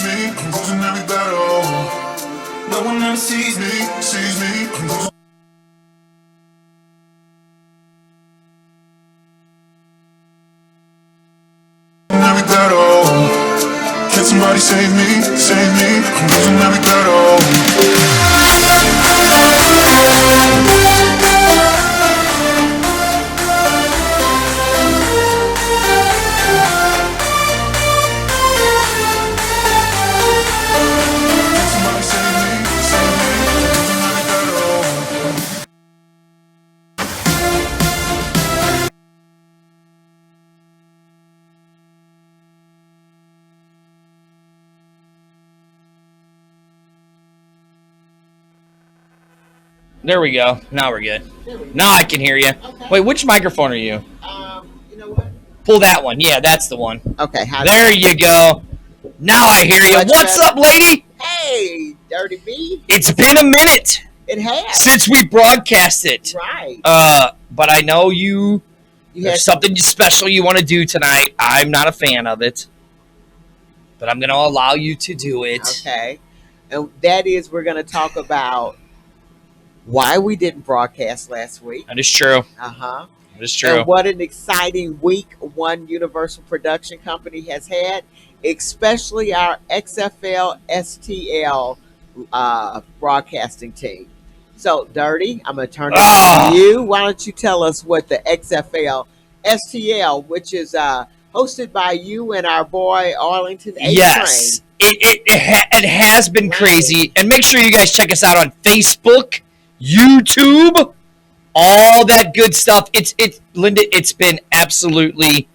me, I'm losing every battle. No one else sees me, I'm losing every battle. Can somebody save me, I'm losing every battle. There we go. Now we're good. Now I can hear you. Okay. Wait, which microphone are you? You know what? Pull that one. Yeah, that's the one. Okay. There you go. Now I hear you. Much What's better. up, lady? Hey, Dirty B. It's been a minute It has. since we broadcast it. Right. But I know You had there's something special you want to do tonight. I'm not a fan of it, but I'm going to allow you to do it. Okay. And that is, we're going to talk about why we didn't broadcast last week. That is true. Uh-huh. That is true. And what an exciting week One Universal Production Company has had, especially our XFL STL broadcasting team. So, Dirty, I'm going to turn it over to you. Why don't you tell us what the XFL STL, which is hosted by you and our boy Arlington A. Yes. It has been Right. crazy. And make sure you guys check us out on Facebook, YouTube, all that good stuff. Linda, it's been absolutely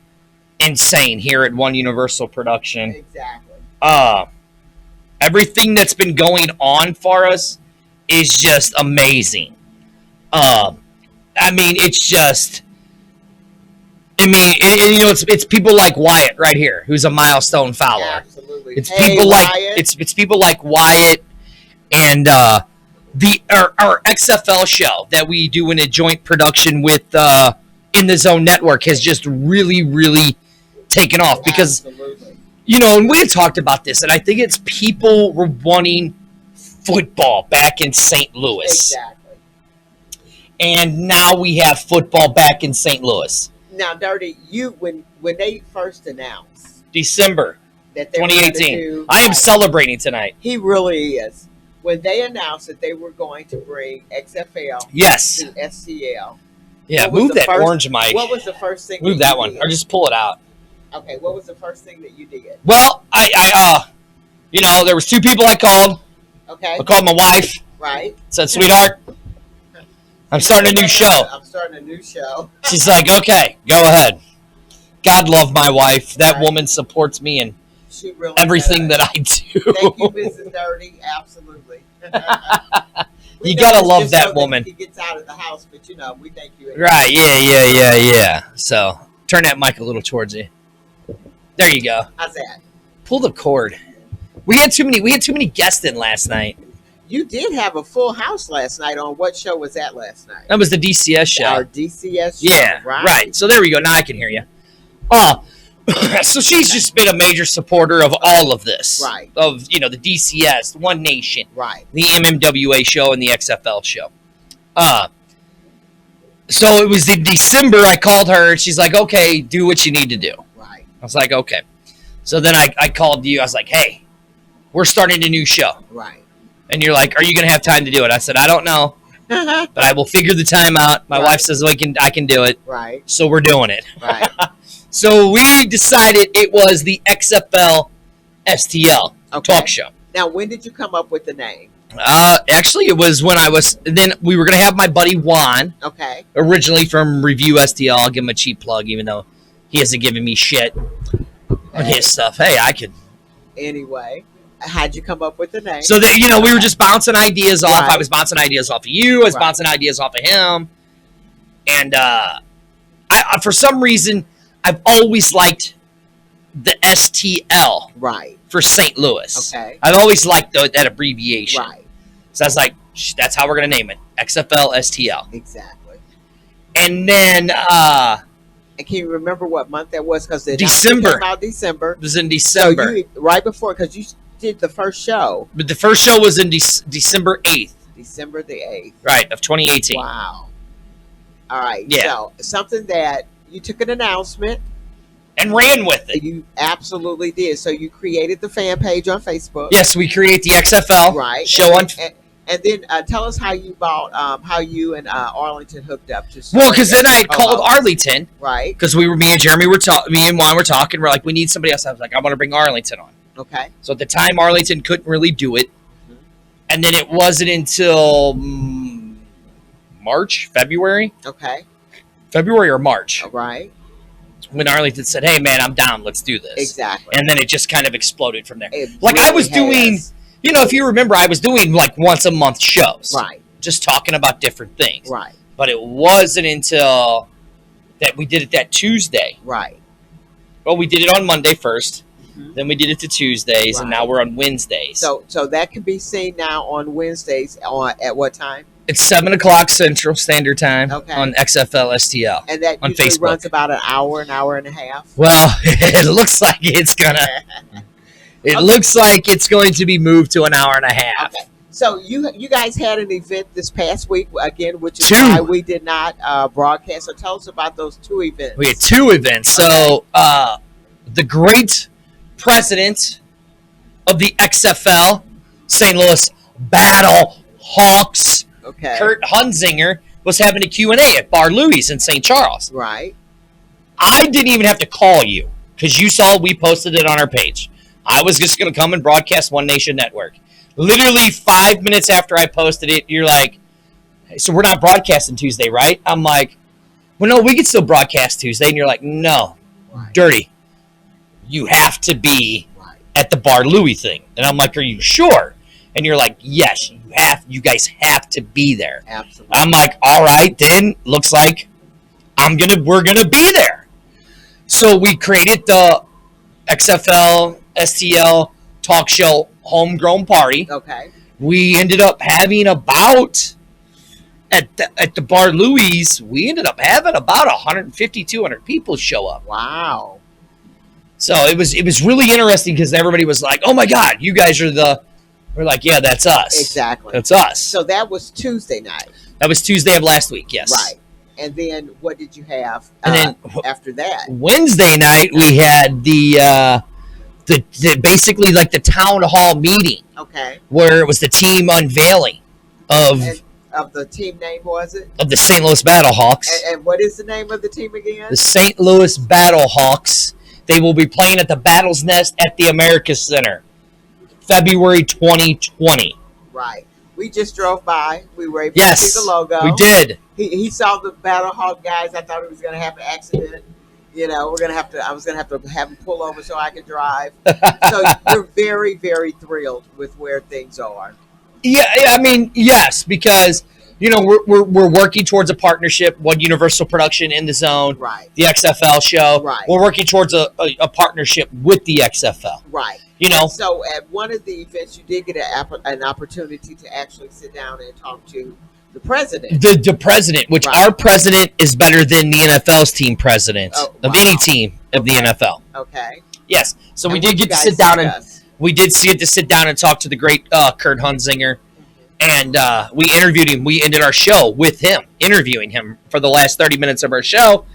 insane here at One Universal Production. Exactly. Everything that's been going on for us is just amazing. I mean, it's just and it's people like Wyatt right here, who's a milestone follower. Absolutely. It's Hey, people like Wyatt. it's people like Wyatt and our XFL show that we do in a joint production with In the Zone Network has just really, really taken off because Absolutely. and we had talked about this, and I think it's people were wanting football back in St. Louis, Exactly. and now we have football back in St. Louis. Now, Dirty, when they first announced December that they were going to 2018. do, I am celebrating tonight. he really is. When they announced that they were going to bring XFL Yes. to STL, Yeah, what was move the that first- orange mic. what was the first thing? Move that that you one, did? or just pull it out. Okay, what was the first thing that you did? Well, there was two people I called. Okay, I called my wife. right. Said, "Sweetheart, I'm starting a new show." I'm starting a new show. She's like, "Okay, go ahead." God love my wife. That Right. woman supports me in She really everything does. that I do. Thank you, Mrs. Dirty. Absolutely. We You think gotta it's love just that so woman. He gets out of the house, but we thank you. Right? Yeah. So turn that mic a little towards you. There you go. How's that? Pull the cord. We had too many guests in last night. You did have a full house last night. On what show was that last night? That was the DCS show. Our DCS show. Yeah, right. So there we go. Now I can hear you. So she's just been a major supporter of all of this. Right. Of, the DCS, One Nation, Right. the MMWA show, and the XFL show. So it was in December, I called her, and she's like, "Okay, do what you need to do." Right. I was like, "Okay." So then I called you. I was like, "Hey, we're starting a new show." Right. And you're like, "Are you going to have time to do it?" I said, "I don't know, but I will figure the time out." My Right. wife says I can do it. Right. So we're doing it. Right. So we decided it was the XFL STL Okay. talk show. Now, when did you come up with the name? Actually, it was when then we were going to have my buddy Juan, Okay. originally from Review STL. I'll give him a cheap plug, even though he hasn't given me shit on his stuff. Hey, I could. Anyway, how'd you come up with the name? So that, we were just bouncing ideas off. Right. I was bouncing ideas off of you. I was Right. bouncing ideas off of him. And I for some reason, I've always liked the STL Right. for St. Louis. Okay. I've always liked that abbreviation. Right. So I was like, that's how we're going to name it. XFL STL. Exactly. And then And can you remember what month that was? Because December. Came out December. it was in December. So right before, because you did the first show? But the first show was in December 8th, December the 8th. right, of 2018. Wow. All right. Yeah. So something that you took an announcement. And ran with it. You absolutely did. So you created the fan page on Facebook. Yes, we create the XFL Right. show on. And then tell us how you bought, how you and Arlington hooked up. Well, because then I had called co-host. Arlington. Right. Because me and Jeremy me and Juan were talking. We're like, we need somebody else. I was like, I want to bring Arlington on. Okay. So at the time, Arlington couldn't really do it. Mhm. And then it wasn't until February or March, All right. when Arlington said, hey, man, I'm down. Let's do this. Exactly. And then it just kind of exploded from there. It Like, I really was doing, has. if you remember, I was doing like once a month shows. Right. Just talking about different things. Right. But it wasn't until that we did it that Tuesday. Right. Well, we did it on Monday first. Mhm. Then we did it to Tuesdays, and Right. now we're on Wednesdays. So that can be seen now on Wednesdays at what time? It's 7 o'clock Central Standard Time Okay. on XFL STL. And that On usually Facebook. runs about an hour and a half. Well, it looks like it's gonna. It Okay. looks like it's going to be moved to an hour and a half. Okay. So you guys had an event this past week again, which is Two. why we did not broadcast. So tell us about those two events. We had two events. So the great president of the XFL, St. Louis Battle Hawks, Okay. Kurt Hunzinger, was having a Q&A at Bar Louie's in St. Charles. Right. I didn't even have to call you because you saw we posted it on our page. I was just going to come and broadcast One Nation Network. Literally 5 minutes after I posted it, you're like, hey, so we're not broadcasting Tuesday, right? I'm like, well, no, we can still broadcast Tuesday. And you're like, no, Right. Dirty. You have to be Right. at the Bar Louie thing. And I'm like, are you sure? And you're like, yes, you guys have to be there. Absolutely. I'm like, all right, then looks like we're gonna be there. So we created the XFL STL talk show homegrown party. Okay. We ended up having about at the Bar Louie's, we ended up having about 150, 200 people show up. Wow. So it was really interesting because everybody was like, oh my God, you guys are we're like, yeah, that's us. Exactly. That's us. So that was Tuesday night. That was Tuesday of last week, yes. Right. And then what did you have And then after that? Wednesday night we had the basically like the town hall meeting Okay. where it was the team unveiling of And of the team name was it? the St. Louis Battlehawks. And what is the name of the team again? The St. Louis Battlehawks. They will be playing at the Battle's Nest at the America Center, February 2020. Right. We just drove by. We were able to Yes, see the logo. we did. He saw the Battlehawk guys. I thought he was going to have an accident. You know, I was going to have to have him pull over so I could drive. So you're very, very thrilled with where things are. Yeah, I mean, yes, because we're working towards a partnership. One Universal Production in the Zone, Right. the XFL show. Right. We're working towards a partnership with the XFL. Right. You know, So at one of the events, you did get an opportunity to actually sit down and talk to the president. the president, which Right. our president is better than the NFL's team president Oh, of wow. any team of the NFL. Okay. Yes, so we And did what get you to guys sit down and discussed? we did get to sit down and talk to the great Kurt Hunzinger, and we interviewed him. We ended our show with him, interviewing him for the last 30 minutes of our show.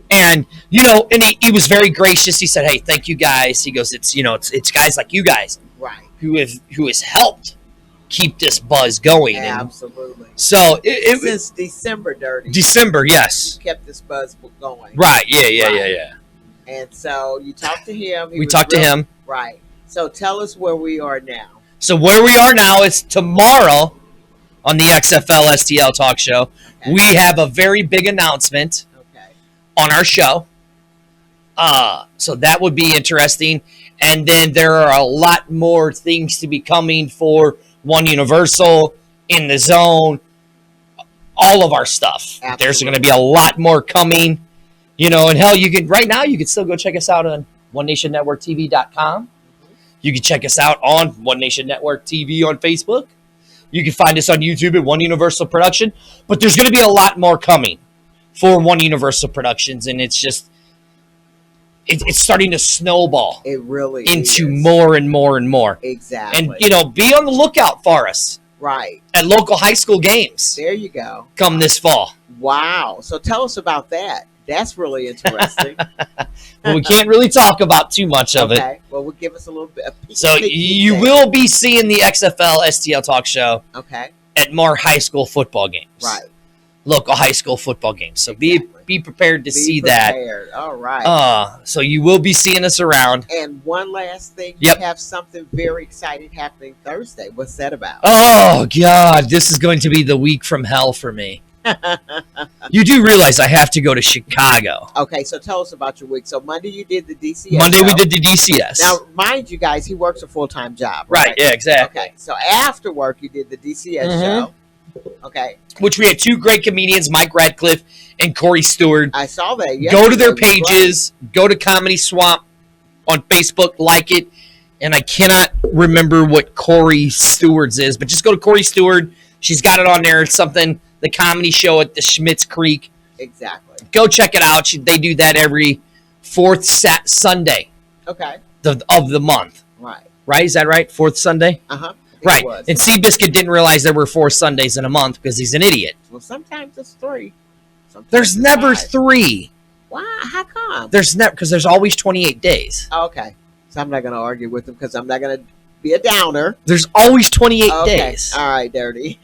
And and he was very gracious. He said, "Hey, thank you guys." He goes, "It's guys like you guys Right. who has helped keep this buzz going." And Absolutely. so it was Since December, Dirty. December, yes, Kept this buzz going. right, yeah. And so you talked to him. He We was talked to real- him. Right. So tell us where we are now. So where we are now is tomorrow on the XFL STL Talk Show. Okay. We have a very big announcement Okay. on our show. So that would be interesting. And then there are a lot more things to be coming for One Universal, In the Zone, all of our stuff. Absolutely. There's going to be a lot more coming. And hell, you can still go check us out on OneNationNetworkTV.com. You can check us out on One Nation Network TV on Facebook. You can find us on YouTube at One Universal Production. But there's going to be a lot more coming for One Universal Productions, and it's just it's starting to snowball It really into is. more and more and more. Exactly. And be on the lookout for us right. at local high school games There you go. come this fall. Wow. So tell us about that. That's really interesting. But we can't really talk about too much of it. Okay. Well, we'll give us a little bit. A peek, So peek you there. will be seeing the XFL STL Talk Show Okay. at more high school football games. Right. Local high school football games. So Exactly. be prepared to Be see prepared. All right. that. So you will be seeing us around. And one last thing, Yep. you have something very exciting happening Thursday. What's that about? Oh God, this is going to be the week from hell for me. You do realize I have to go to Chicago. Okay, so tell us about your week. So Monday you did the DCS. Monday we show. did the DCS. Now, mind you guys, he works a full-time job. Right, yeah, exactly. Okay, so after work you did the DCS Mhm. show. Okay, Which we had two great comedians, Mike Radcliffe and Corey Stewart. I saw that. Go to their yesterday. It was great. pages. Go to Comedy Swamp on Facebook. Like it. And I cannot remember what Corey Stewart's is, but just go to Corey Stewart. She's got it on there. It's something, the comedy show at the Schmitz Creek. Exactly. Go check it out. They do that every fourth Sunday Okay, of the month. right. Right? Is that right? Fourth Sunday? Uh-huh. Right. And Seabiscuit didn't realize there were 4 Sundays in a month because he's an idiot. Well, sometimes it's 3. Sometimes There's it's never 5. 3. Why? How come? There's never, because there's always 28 days. Okay, so I'm not going to argue with him because I'm not going to be a downer. There's always 28 Okay, days. all right, Dirty.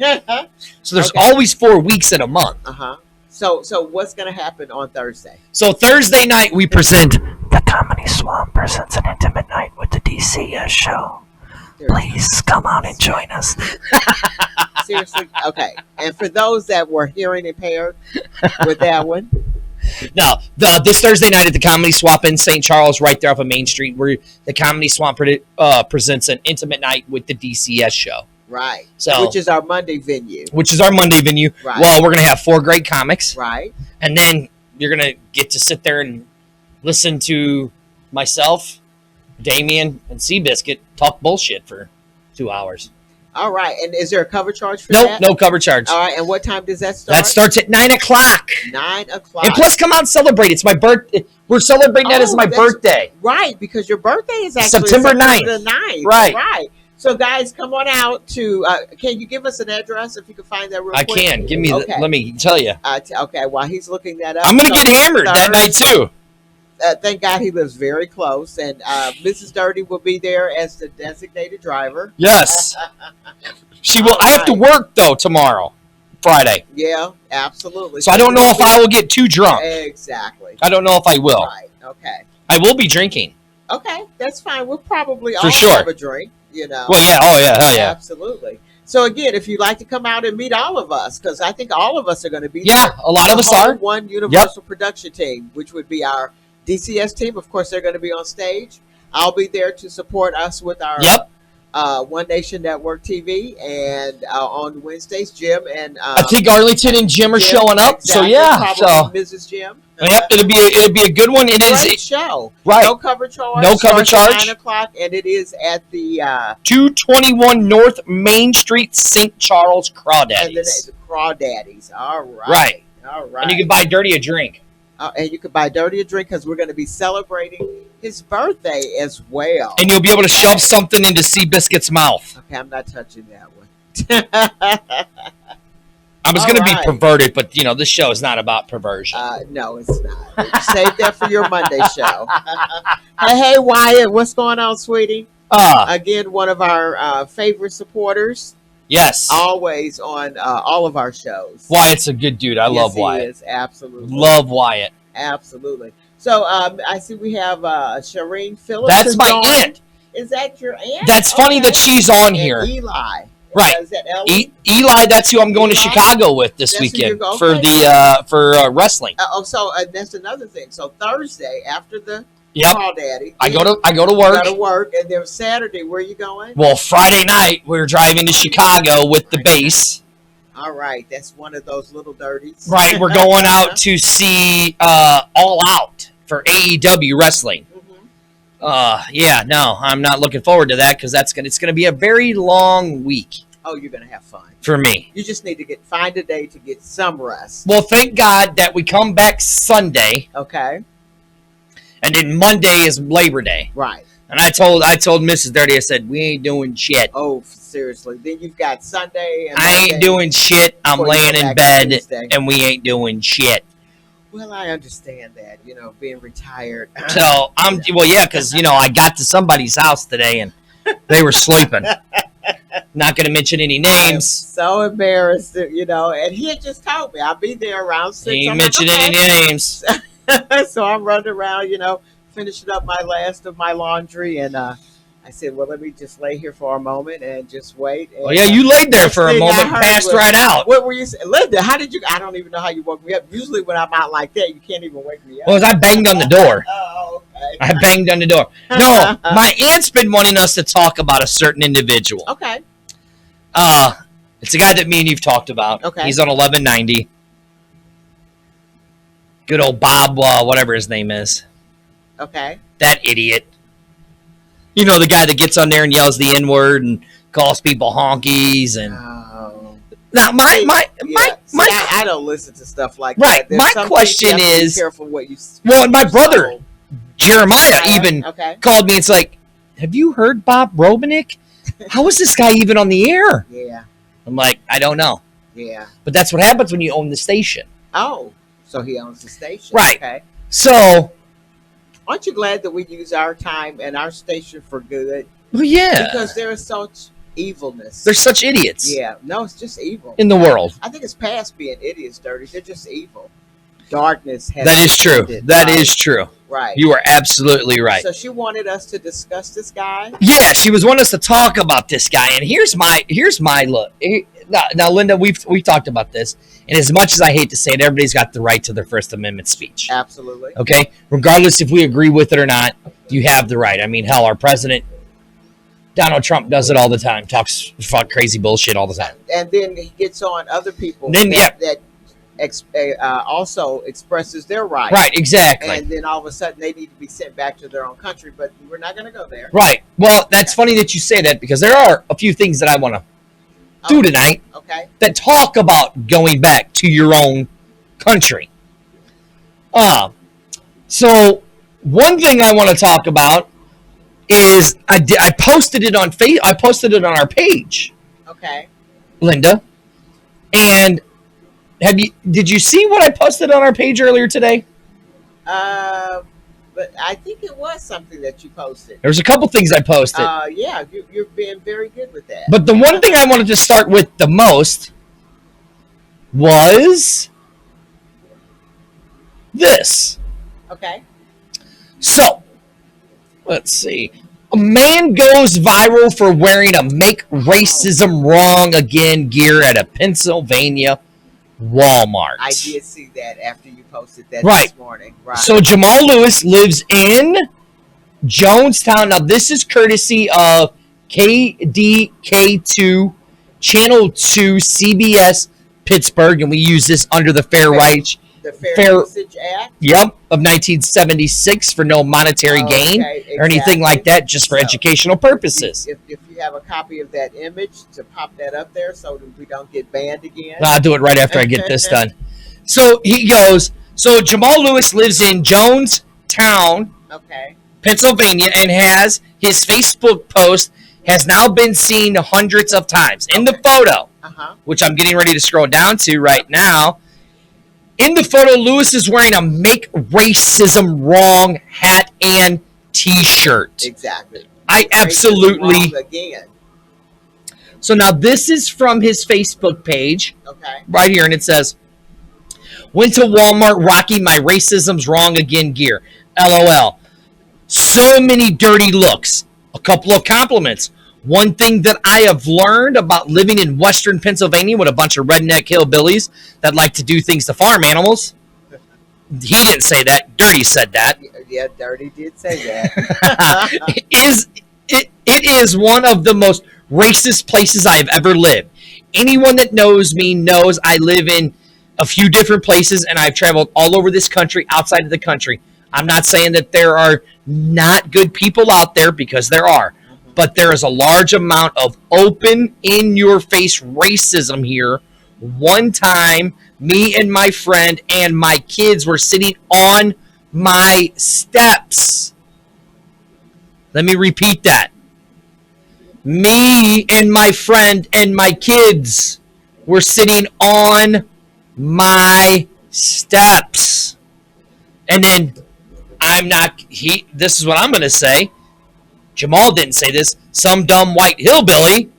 So there's okay. always 4 weeks in a month. Uh-huh. So what's going to happen on Thursday? So Thursday night we present the Comedy Swamp presents an intimate night with the DCS show. Please come out and join us. Seriously? Okay. And for those that were hearing impaired with that one, No, this Thursday night at the Comedy Swamp in St. Charles, right there off of Main Street, where the Comedy Swamp presents an intimate night with the DCS show. right. So, Which is our Monday venue. which is our Monday venue. Right. Well, we're going to have 4 great comics. Right. And then you're going to get to sit there and listen to myself, Damien, and Seabiscuit talk bullshit for 2 hours. All right. And is there a cover charge for Nope, that? no cover charge. All right. And what time does that start? That starts at 9 o'clock. 9 o'clock. And plus, come out and celebrate. It's my birthday. We're celebrating that as my that's- birthday. Right, because your birthday is actually September 9th. the 9th. Right. Right. So, guys, come on out to. Can you give us an address if you can find that real I quick? can. Give me Okay. let me tell you. Okay, while he's looking that up. I'm going to so get hammered that night, too. Thank God he lives very close. And Mrs. Dirty will be there as the designated driver. Yes. She will. I have to work, though, tomorrow, Friday. Yeah, absolutely. So I don't know if I will get too drunk. Exactly. I don't know if I will. Right. Okay. I will be drinking. Okay, that's fine. We'll probably For all sure. have a drink, you know. Well, yeah. Oh, yeah. Hell yeah. Absolutely. So again, if you'd like to come out and meet all of us, because I think all of us are going to be Yeah, there. a lot of The us whole are. One Universal production team, which would be our DCS team. Of course, they're going to be on stage. I'll be there to support us with our Yep. One Nation Network TV, and on Wednesdays, Jim and I think Arlington and Jim are Jim, showing up. So exactly, yeah. So probably Mrs. Jim. yep, it'll be a good one. It is Great show. right. No cover charge. No cover Starts at charge. 9 o'clock, and it is at the 221 North Main Street, St. Charles, and Crawdaddies. the Crawdaddies. All right. Right. All right. And you can buy Dirty a drink. And you can buy Dirty a drink because we're going to be celebrating his birthday as well. And you'll be able to shove something into Seabiscuit's mouth. Okay, I'm not touching that one. I was All going to be right. perverted, but this show is not about perversion. No, it's not. Save that for your Monday show. Hey, Wyatt, what's going on, sweetie? Again, one of our favorite supporters, Yes. always on all of our shows. Wyatt's a good dude. I love Yes, he Wyatt. is, absolutely. Love Wyatt. Absolutely. So I see we have Shireen Phillips. That's is my on. aunt. Is that your aunt? That's funny Okay. that she's on And here. Eli. Right. Is that Ellie? Eli, that's who I'm going to Eli? Chicago with this That's who weekend you're going- for okay. the for wrestling. So that's another thing. So Thursday after the Yep. Crawdaddy, I go to you work. got to work, and then Saturday, where you going? Well, Friday night we're driving to Chicago with the base. All right, that's one of those little dirties. Right, we're going out to see All Out for AEW wrestling. Mhm. Yeah, no, I'm not looking forward to that because it's gonna be a very long week Oh, you're gonna have fun. for me. You just need to find a day to get some rest. Well, thank God that we come back Sunday, Okay. And then Monday is Labor Day. Right. And I told Mrs. Dirty, I said, we ain't doing shit. Oh, seriously. Then you've got Sunday and I ain't Monday doing shit. I'm before you laying go in back bed Tuesday. and we ain't doing shit. Well, I understand that, being retired. So well, yeah, because I got to somebody's house today and they were sleeping. Not going to mention any I'm names. so embarrassed, and he had just told me I'll be there around 6. Ain't I'm like, mention any names. So I'm running around, finishing up my last of my laundry, and I said, well, let me just lay here for a moment and just wait. And, Oh yeah, you laid there for a thing I moment, heard passed was- right out. What were you saying, Linda? How did you? I don't even know how you woke me up. Usually when I'm out like that, you can't even wake me up. Well, I banged on the door. Oh, okay. I banged on the door. No, my aunt's been wanting us to talk about a certain individual. Okay. It's a guy that me and you've talked about. Okay. He's on 1190. Good old Bob, whatever his name is. Okay. That idiot. You know, the guy that gets on there and yells the N-word and calls people honkies. And Oh. now See, I don't listen to stuff like Right, that. There's my some question things you have to be is- careful what you. well, and my brother So, Jeremiah even Okay. called me. It's like, have you heard Bob Robinick? How is this guy even on the air? Yeah. I'm like, I don't know. Yeah. But that's what happens when you own the station. Oh, so he owns the station. Right. Okay. So, Aren't you glad that we use our time and our station for good? well, yeah. Because there is such evilness. There's such idiots Yeah. No, it's just evil. in the world. I think it's past being idiots, Dirty. They're just evil. Darkness has. That is true. descended, That right? is true. Right. You are absolutely right. So she wanted us to discuss this guy. Yeah, she was wanting us to talk about this guy, and here's my look. Now, Linda, we've talked about this, and as much as I hate to say it, everybody's got the right to their First Amendment speech. Absolutely. Okay, regardless if we agree with it or not, you have the right. I mean, hell, our president Donald Trump does it all the time. Talks fuck crazy bullshit all the time. And then he gets on other people Then, that also expresses their right. Right, exactly. And then all of a sudden they need to be sent back to their own country, but we're not going to go there. Right. Well, that's funny that you say that because there are a few things that I want to do tonight Okay. that talk about going back to your own country. So one thing I want to talk about is I posted it on I posted it on our page, Okay. Linda. And did you see what I posted on our page earlier today? But I think it was something that you posted. There was a couple things I posted. Yeah, you're being very good with that. But the one thing I wanted to start with the most was this. Okay. So, let's see. A man goes viral for wearing a Make Racism Wrong Again gear at a Pennsylvania Walmart. I did see that after you posted that Right. this morning. Right. So Jamal Lewis lives in Jonestown. Now, this is courtesy of KDK2, Channel 2, CBS Pittsburgh, and we use this under the Fair Rights the Fair Fair- Usage Act. of 1976 for no monetary gain Okay, or anything exactly. like that, just for So, educational purposes. If you have a copy of that image, to pop that up there so that we don't get banned again. I'll do it right after I get this done. So he goes, so Jamal Lewis lives in Jonestown, Okay. Pennsylvania, and has his Facebook post has now been seen hundreds of times. In the photo, Uh-huh. which I'm getting ready to scroll down to right now, in the photo, Lewis is wearing a Make Racism Wrong hat and t-shirt. Exactly. I absolutely... Wrong again. So now this is from his Facebook page, Okay. right here, and it says, went to Walmart rocking my racism's wrong again gear. LOL. So many dirty looks. A couple of compliments. One thing that I have learned about living in Western Pennsylvania with a bunch of redneck hillbillies that like to do things to farm animals. He didn't say that. Dirty said that. Yeah, Dirty did say that. It is one of the most racist places I have ever lived. Anyone that knows me knows I live in a few different places and I've traveled all over this country, outside of the country. I'm not saying that there are not good people out there, because there are, but there is a large amount of open, in-your-face racism here. One time, me and my friend and my kids were sitting on my steps. Let me repeat that. Me and my friend and my kids were sitting on my steps. And then this is what I'm going to say. Jamal didn't say this. Some dumb white hillbilly,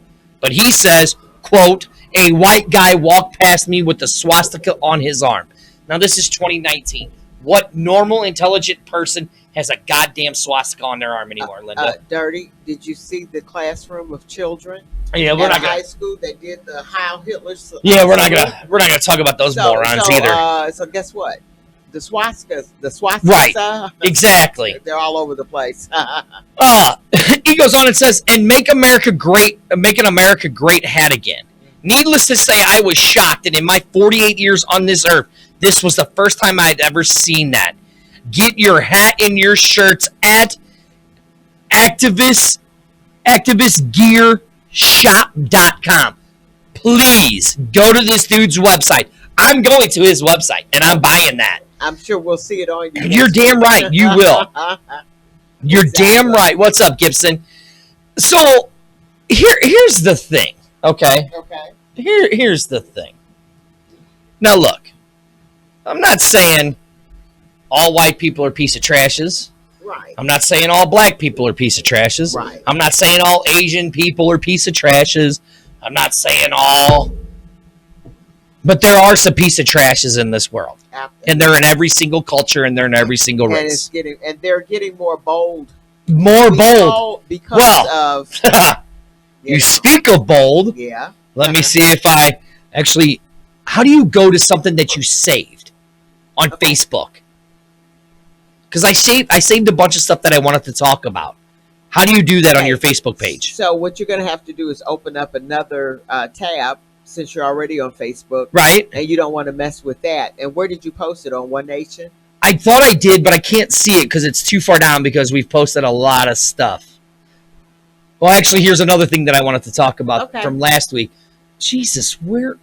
but he says, quote, a white guy walked past me with a swastika on his arm. Now, this is 2019. What normal, intelligent person has a goddamn swastika on their arm anymore, Linda? Dirty, did you see the classroom of children Yeah, we're at not a high gonna. school that did the Heil Hitler? Yeah, we're not gonna talk about those morons either. So guess what? The swastikas, Right. Exactly. they're all over the place. He goes on and says, "And make America great, make an America great hat again." Needless to say, I was shocked, and in my 48 years on this earth, this was the first time I'd ever seen that. Get your hat and your shirts at activistgearshop.com. Please go to this dude's website. I'm going to his website, and I'm buying that. I'm sure we'll see it on you. You're damn right, you will. You're Exactly. damn right. What's up, Gibson? So here's the thing, okay? Okay. Here's the thing. Now look, I'm not saying all white people are piece of trashes. Right. I'm not saying all black people are piece of trashes. Right. I'm not saying all Asian people are piece of trashes. I'm not saying all, but there are some piece of trashes in this world, and they're in every single culture, and they're in every single And race. they're getting more bold. More bold. because Well, of you speak of bold. Yeah. Let me see if I actually. How do you go to something that you saved on Facebook? Because I saved a bunch of stuff that I wanted to talk about. How do you do that on your Facebook page? So what you're going to have to do is open up another tab since you're already on Facebook, Right? and you don't want to mess with that. And where did you post it, on One Nation? I thought I did, but I can't see it because it's too far down because we've posted a lot of stuff. Well, actually, here's another thing that I wanted to talk about from last week. Jesus, where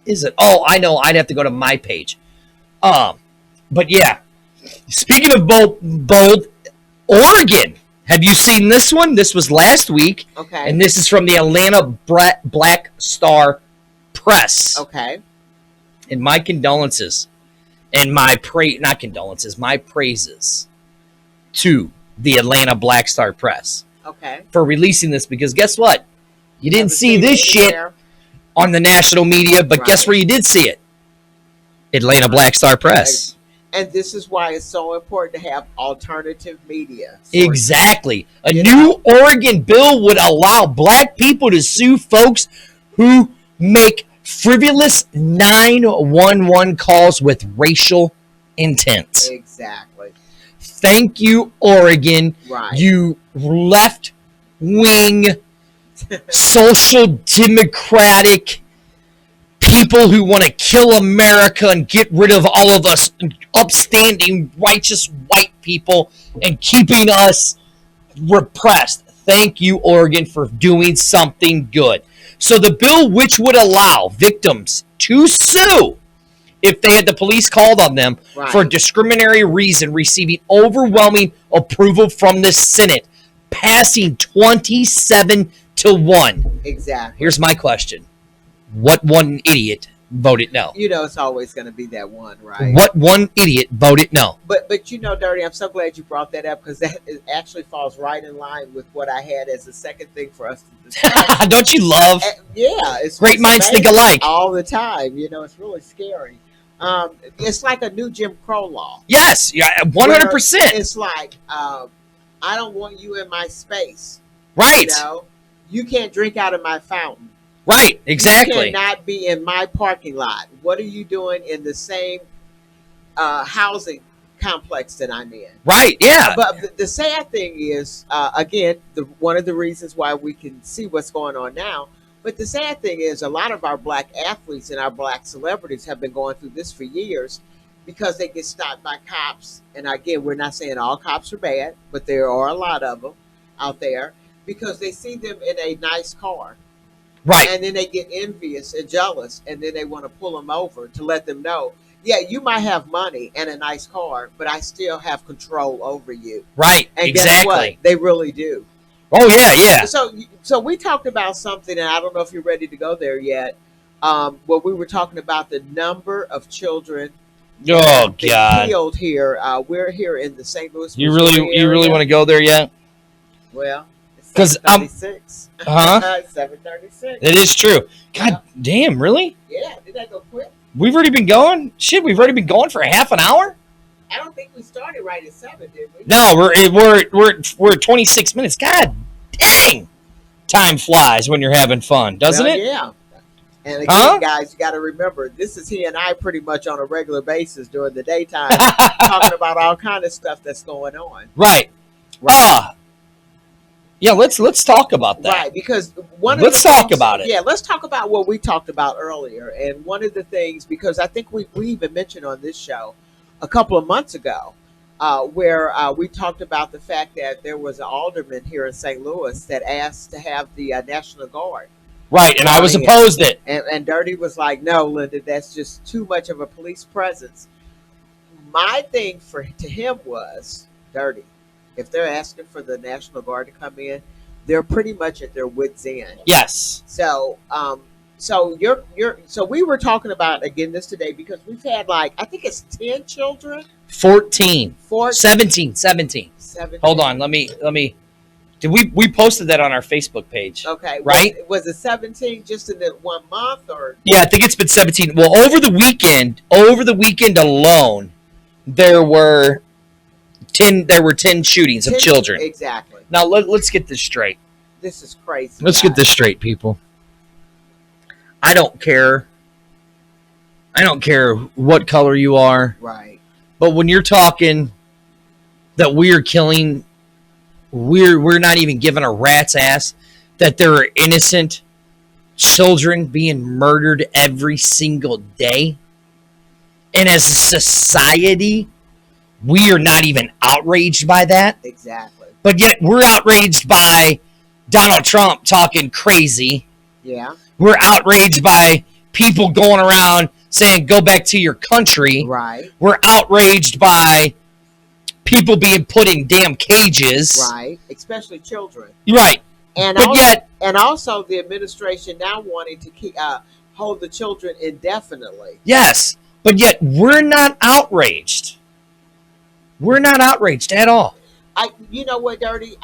is it? Oh, I know. I'd have to go to my page. But yeah, speaking of bold, Oregon. Have you seen this one? This was last week. Okay. And this is from the Atlanta Black Star Press. Okay. And my condolences and my my praises to the Atlanta Black Star Press Okay. for releasing this, because guess what? You didn't Haven't see seen this it shit there. on the national media, but guess Right. where you did see it? Atlanta Black Star Press. And this is why it's so important to have alternative media. Exactly. A new Oregon bill would allow black people to sue folks who make frivolous 911 calls with racial intent. Exactly. Thank you, Oregon. Right. You left-wing, social democratic people who want to kill America and get rid of all of us upstanding, righteous white people and keeping us repressed. Thank you, Oregon, for doing something good. So the bill, which would allow victims to sue if they had the police called on them for a discriminatory reason, receiving overwhelming approval from the Senate, passing 27-1. Exactly. Here's my question. What one idiot voted no? You know it's always going to be that one, right? What one idiot voted no? But you know, Dirty, I'm so glad you brought that up, because that actually falls right in line with what I had as the second thing for us to discuss. Don't you love? Yeah, it's Great minds think amazing alike. all the time. You know, it's really scary. It's like a new Jim Crow law. Yes, yeah, 100%. It's like I don't want you in my space. Right. You know, you can't drink out of my fountain. Right, exactly. You cannot be in my parking lot. What are you doing in the same housing complex that I'm in? Right, yeah. But the sad thing is, again, one of the reasons why we can see what's going on now, but the sad thing is a lot of our black athletes and our black celebrities have been going through this for years because they get stopped by cops. And again, we're not saying all cops are bad, but there are a lot of them out there because they see them in a nice car. Right. And then they get envious and jealous, and then they want to pull them over to let them know Yeah, you might have money and a nice car, but I still have control over you. Right. And guess what? Exactly. They really do. Oh yeah, yeah. So we talked about something, and I don't know if you're ready to go there yet. Where we were talking about the number of children that Oh have been God. killed here. We're here in the St. Louis. You Missouri really area. want to go there yet? Well, it's 'Cause I'm- 7:36. Huh? 7:36. It is true. God damn, really? Yeah, did that go quick? We've already been going? Shit, we've already been going for half an hour? I don't think we started right at 7, did we? No, we're at 26 minutes. God dang. Time flies when you're having fun, doesn't Well, it? Yeah. And again, Huh? guys, you got to remember, this is he and I pretty much on a regular basis during the daytime, talking about all kind of stuff that's going on. Right. Yeah, let's talk about that. Right, because Let's talk about it. Yeah, let's talk about what we talked about earlier. And one of the things, because I think we even mentioned on this show a couple of months ago, where we talked about the fact that there was an alderman here in St. Louis that asked to have the National Guard. Right, and I was Running it. opposed it. And Dirty was like, no, Linda, that's just too much of a police presence. My thing to him was, Dirty, if they're asking for the National Guard to come in, they're pretty much at their wits' end. Yes. So, so we were talking about again this today because we've had like I think it's 10 children, 14. 4, 17. 7. Hold on, let me did we posted that on our Facebook page. Okay, Right? Was it 17 just in the 1 month or? Yeah, I think it's been 17. Well, over the weekend alone, there were 10 shootings of 10 children. Exactly. Now let's get this straight. This is crazy. Let's get this straight, people. I don't care what color you are, Right. but when you're talking that we are killing, we're not even giving a rat's ass that there are innocent children being murdered every single day. And as a society, we are not even outraged by that. Exactly. But yet we're outraged by Donald Trump talking crazy. Yeah. We're outraged by people going around saying, go back to your country. Right. We're outraged by people being put in damn cages. Right. Especially children. Right. And But also, yet, and also the administration now wanting to keep hold the children indefinitely. yes. But yet we're not outraged. We're not outraged at all. You know what, Dirty?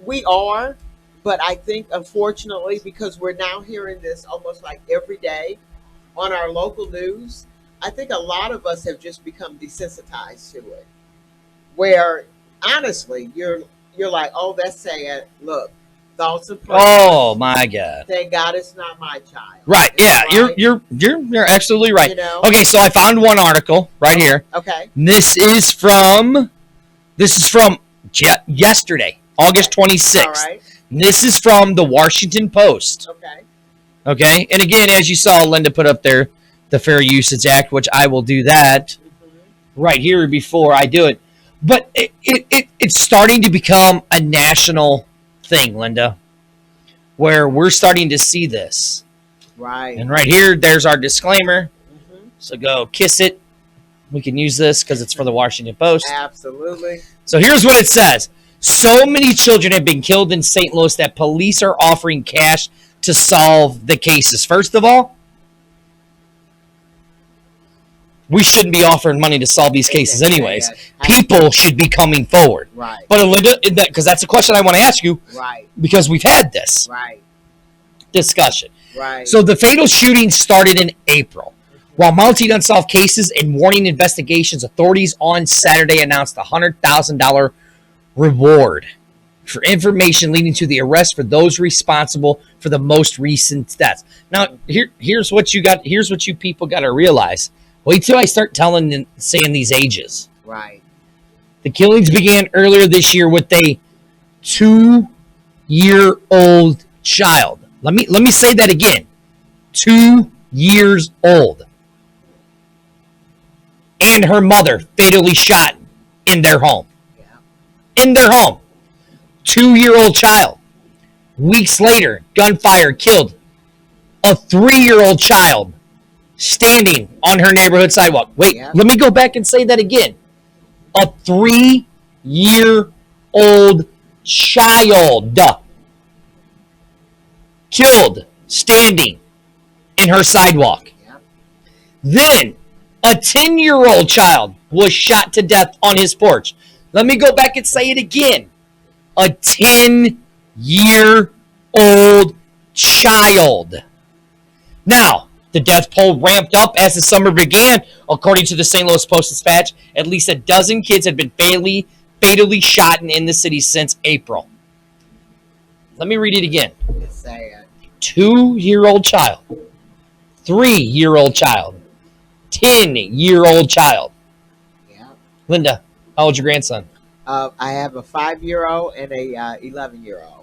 We are, but I think unfortunately because we're now hearing this almost like every day on our local news, I think a lot of us have just become desensitized to it. Where honestly, you're like, oh, that's sad. Look, thoughts and prayers. Oh my God. Thank God it's not my child. Right. Yeah. Right? You're absolutely right. You know? Okay. So I found one article right here. Okay. This is from yesterday, August 26th. All right. This is from the Washington Post. Okay. Okay. And again, as you saw, Linda put up there the Fair Usage Act, which I will do that Mhm. right here before I do it. But it's starting to become a national thing, Linda, where we're starting to see this. Right. And right here, there's our disclaimer. Mhm. So go kiss it. We can use this because it's for the Washington Post. Absolutely. So here's what it says. So many children have been killed in St. Louis that police are offering cash to solve the cases. First of all, we shouldn't be offering money to solve these cases anyways. People should be coming forward. Right. But Linda, because that's a question I want to ask you Right. because we've had this Right. discussion. Right. So the fatal shooting started in April. While mounting unsolved cases and warning investigations, authorities on Saturday announced a $100,000 reward for information leading to the arrest for those responsible for the most recent deaths. Now, here's what you people got to realize. Wait till I start saying these ages. Right. The killings began earlier this year with a 2-year-old child. Let me say that again. 2 years old. And her mother fatally shot in their home. Yeah. In their home. 2-year-old child. Weeks later, gunfire killed a 3-year-old child standing on her neighborhood sidewalk. Wait, Yeah. let me go back and say that again. A 3-year-old child killed standing in her sidewalk. Yeah. Then a 10-year-old child was shot to death on his porch. Let me go back and say it again. A 10-year-old child. Now, the death toll ramped up as the summer began. According to the St. Louis Post-Dispatch, at least a dozen kids had been fatally shot in the city since April. Let me read it again. It's sad. 2-year-old child, 3-year-old child, 10-year-old child. Yeah. Linda, how old's your grandson? I have a 5-year-old and a 11-year-old.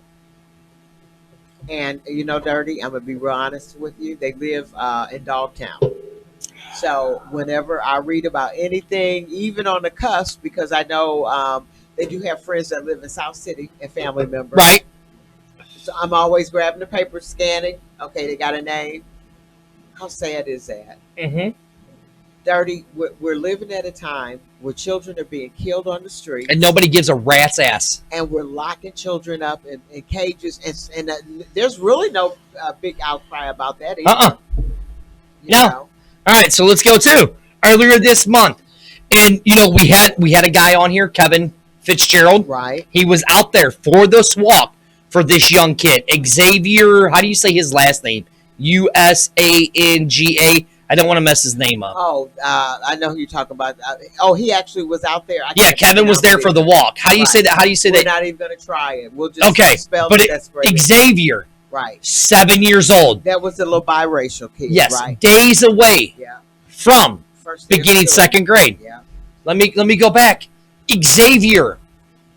And you know, Dirty, I'm gonna be real honest with you. They live in Dogtown. So whenever I read about anything, even on the cusp, because I know they do have friends that live in South City and family members. Right. So I'm always grabbing the paper, scanning. Okay, they got a name. How sad is that? Mm-hmm. Dirty, we're living at a time where children are being killed on the street, And nobody gives a rat's ass. and we're locking children up in cages, and there's really no big outcry about that either. Uh-uh. You No. know? All right, so let's go to earlier this month. And, you know, we had a guy on here, Kevin Fitzgerald. Right. He was out there for this walk for this young kid. Xavier, how do you say his last name? Usanga. I don't want to mess his name up. Oh, I know who you're talking about. He actually was out there. I Yeah, can't Kevin was there for the walk. How do you say that? How do you say We're that? not even going to try it. We'll just Okay, spell but the desperation. Xavier, Right. 7 years old. That was the little biracial kid. Yes, Right. days away Yeah. from First day of beginning school. second grade. Yeah. Let me go back. Xavier,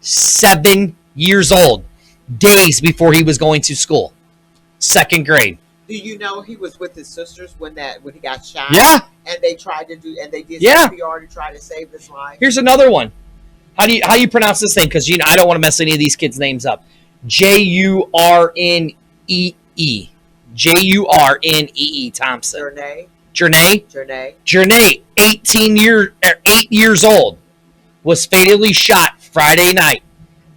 7 years old, days before he was going to school, second grade. Do you know he was with his sisters when he got shot? Yeah. And they did Yeah. CPR to try to save his life. Here's another one. How do you pronounce this name? Because I don't want to mess any of these kids' names up. Jurnee. Jurnee Thompson. Jernay. Jurnee, 8 years old, was fatally shot Friday night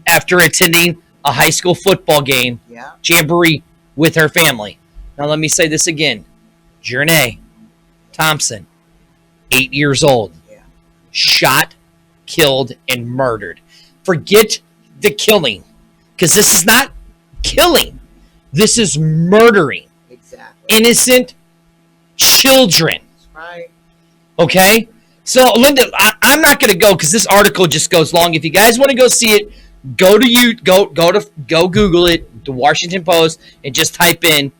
after attending a high school football game Yeah. jamboree with her family. Now let me say this again. Jurnee Thompson, 8 years old, Yeah. shot, killed, and murdered. Forget the killing, because this is not killing. This is murdering Exactly. innocent children. That's right. Okay? So, Linda, I'm not going to go because this article just goes long. If you guys want to go see it, go Google it, the Washington Post, and just type in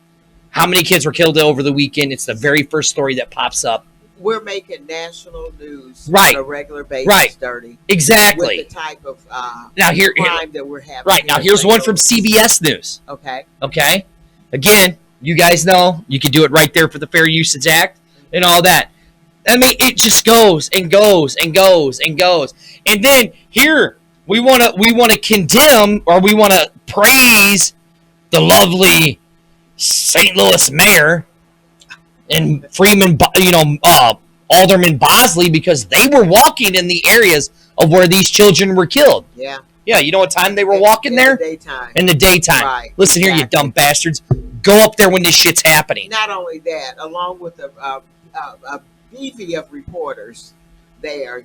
how many kids were killed over the weekend. It's the very first story that pops up. We're making national news Right. on a regular basis, Right. Dirty. Exactly. With the type of Now here, crime that we're having. right now, here in here's St. one from Louis. CBS News. Okay. Okay, again, you guys know you can do it right there for the Fair Usage Act and all that. I mean, it just goes and goes and goes and goes. And then here we want to condemn, or we want to praise the lovely St. Louis mayor and Freeman, Alderman Bosley, because they were walking in the areas of where these children were killed. Yeah. Yeah, you know what time they were walking In there? the daytime. In the daytime. Right, Listen here, you exactly. dumb bastards. Go up there when this shit's happening. Not only that, along with a bevy of reporters there,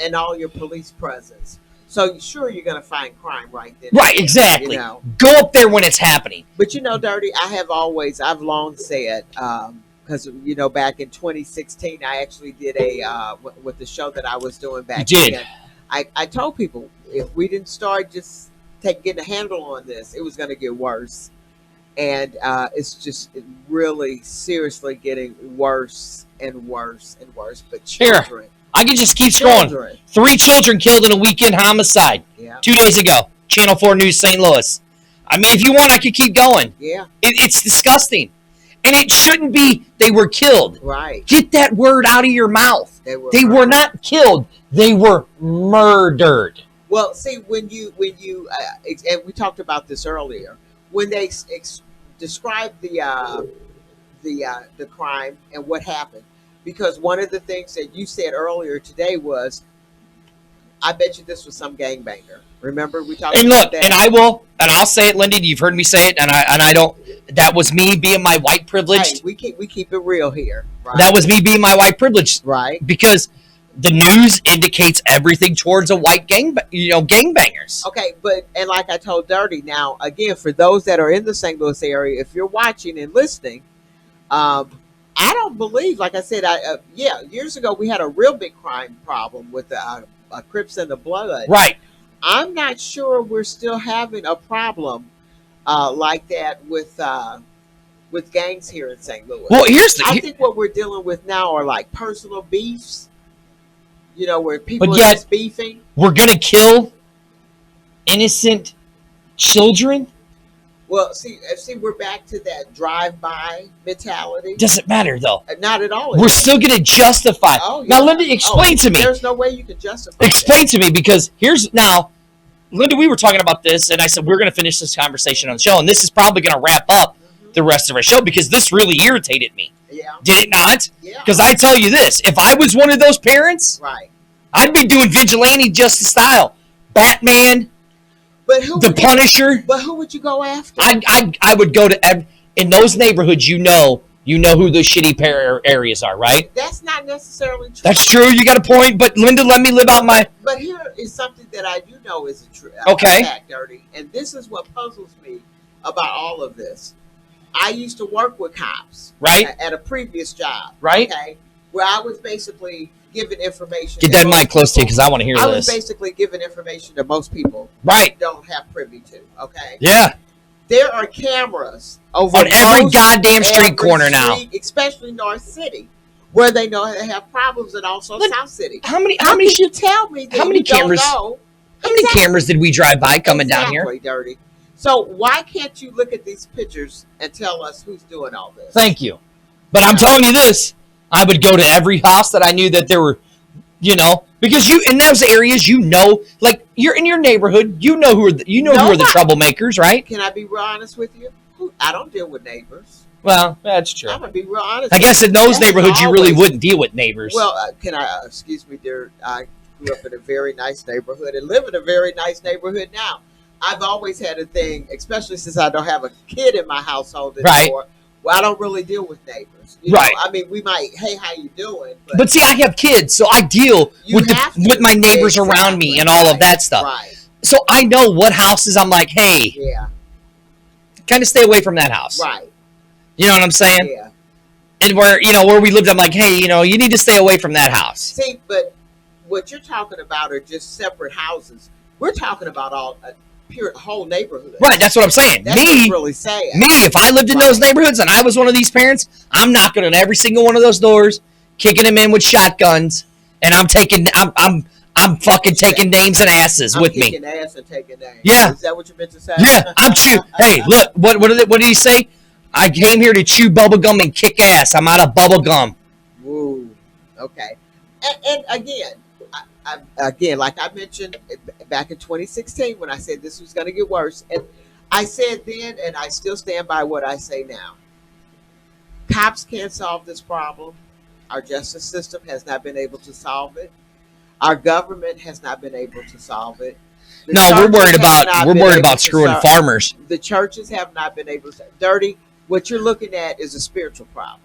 and all your police presence. So sure, you're going to find crime right then. Right, exactly. You know. Go up there when it's happening. But Dirty, I've long said, because back in 2016, I actually did with the show that I was doing back You did. then. I told people if we didn't start just getting a handle on this, it was going to get worse, and it's just really seriously getting worse and worse and worse. But Here. children, I can just keep scrolling. children, 3 children killed in a weekend homicide yeah, 2 days ago. Channel 4 News, St. Louis. I mean, if you want, I could keep going. yeah, It's disgusting. And it shouldn't be they were killed. right. Get that word out of your mouth. They were They were not killed. They were murdered. Well, see, when you and we talked about this earlier, when they describe the the crime and what happened. Because one of the things that you said earlier today was, I bet you this was some gangbanger. Remember we talked And about look, that? and I'll say it, Lindy. You've heard me say it, and I don't. That was me being my white privilege. Hey, we keep it real here, right? That was me being my white privilege, right. because the news indicates everything towards a white gangbangers. Okay, but and like I told Dirty, now again for those that are in the St. Louis area, if you're watching and listening, I don't believe, like I said, years ago we had a real big crime problem with the Crips and the Blood. Right. I'm not sure we're still having a problem like that with gangs here in St. Louis. Well, I think what we're dealing with now are like personal beefs. You know, where people But are yet- just beefing. we're gonna kill innocent children. Well, see, we're back to that drive-by mentality. Doesn't matter though. Not at all. We're still gonna justify. Oh, Now, yeah. Linda, explain to me. There's no way you can justify. Explain to me, because here's now, Linda. We were talking about this, and I said we're gonna finish this conversation on the show, and this is probably gonna wrap up the rest of our show because this really irritated me. that. Yeah, Did it not? yeah. Because I tell you this: if I was one of those parents, Right. I'd be doing vigilante justice style. Batman, But who? the Punisher. But who would you go after? I would go to in those neighborhoods. You know who those shitty areas are, right? That's not necessarily true. That's true. You got a point. But Linda, let me live out my. But here is something that I do know is a true Okay. fact, Dirty, and this is what puzzles me about all of this. I used to work with cops, Right. at a previous job, Right. Okay, where I was basically giving information. Get that mic close to you because I want to hear I was this. basically giving information that most people Right. don't have privy to. Okay, Yeah. there are cameras over On every most goddamn street every corner now. street, especially North City, where they know they have problems, and also Look, South City. How many Can you tell me that how many you don't cameras- know? How many cameras did we drive by coming down here? Exactly, Dirty. So why can't you look at these pictures and tell us who's doing all this? Thank you. But I'm telling you this: I would go to every house that I knew that there were, because you in those areas, like you're in your neighborhood, who are who are the troublemakers, right? Can I be real honest with you? I don't deal with neighbors. Well, that's true. I'm gonna be real honest. I guess in those That's neighborhoods, you really always- wouldn't deal with neighbors. Well, can I? Excuse me, dear. I grew up in a very nice neighborhood and live in a very nice neighborhood now. I've always had a thing, especially since I don't have a kid in my household anymore. Well, I don't really deal with neighbors. Right. I mean, we might, hey, how you doing? But see, I have kids, so I deal You with have to. with my neighbors around me Exactly. and all of Right. that stuff. Right. So I know what houses I'm like, hey, Yeah. kind of stay away from that house. Right. You know what I'm saying? Yeah. And where we lived, I'm like, hey, you need to stay away from that house. See, but what you're talking about are just separate houses. We're talking about all whole neighborhood. Right, that's what I'm saying. That's what's really sad. If I lived in Right. those neighborhoods and I was one of these parents, I'm knocking on every single one of those doors, kicking them in with shotguns, and I'm fucking taking names and asses I'm with me. kicking ass and taking names. Yeah. Is that what you meant to say? Yeah, I'm chew. Hey, look, what did he say? I came here to chew bubble gum and kick ass. I'm out of bubble gum. Woo. Okay. And again, again, like I mentioned back in 2016 when I said this was going to get worse, and I said then, and I still stand by what I say now. Cops can't solve this problem. Our justice system has not been able to solve it. Our government has not been able to solve it. The No, we're worried churches have not been able about to screwing solve- farmers. The churches have not been able to. Dirty. What you're looking at is a spiritual problem.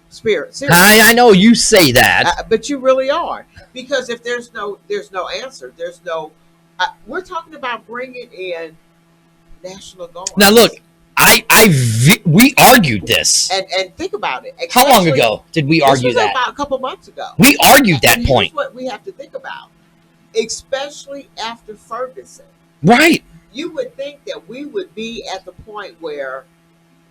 Seriously. I know you say that. But you really are, because if there's no answer, there's no. We're talking about bringing in National Guard. Now look, we argued this. and think about it. How long Especially- ago did we This argue was that? about a couple months ago. We argued that And here's point. what we have to think about, especially after Ferguson. Right. You would think that we would be at the point where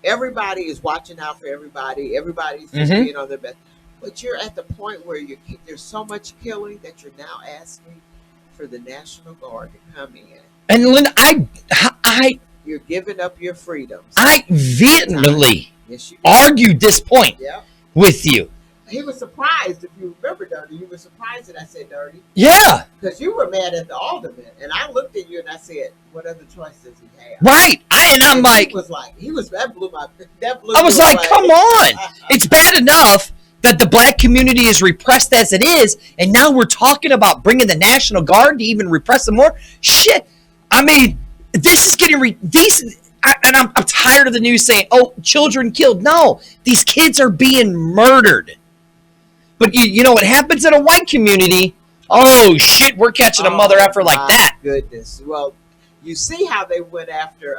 everybody is watching out for everybody. Everybody's just Mhm. being on their best. But you're at the point where there's so much killing that you're now asking for the National Guard to come in. And Linda, I You're giving up your freedoms. vehemently Yes, you do. argued this point Yeah. with you. he was surprised, if you remember, Dirty. You were surprised that I said Dirty Yeah, because you were mad at the alderman, and I looked at you and I said, "What other choice does he have?" right. I'm like, that blew my I was like, come on. It's bad enough that the black community is repressed as it is, and now we're talking about bringing the National Guard to even repress them more. Shit. I mean, this is getting I'm tired of the news saying, "Oh, children killed." No, these kids are being murdered. But you know what happens in a white community? Oh shit, we're catching a mother effer like that. Goodness. Well, you see how they went after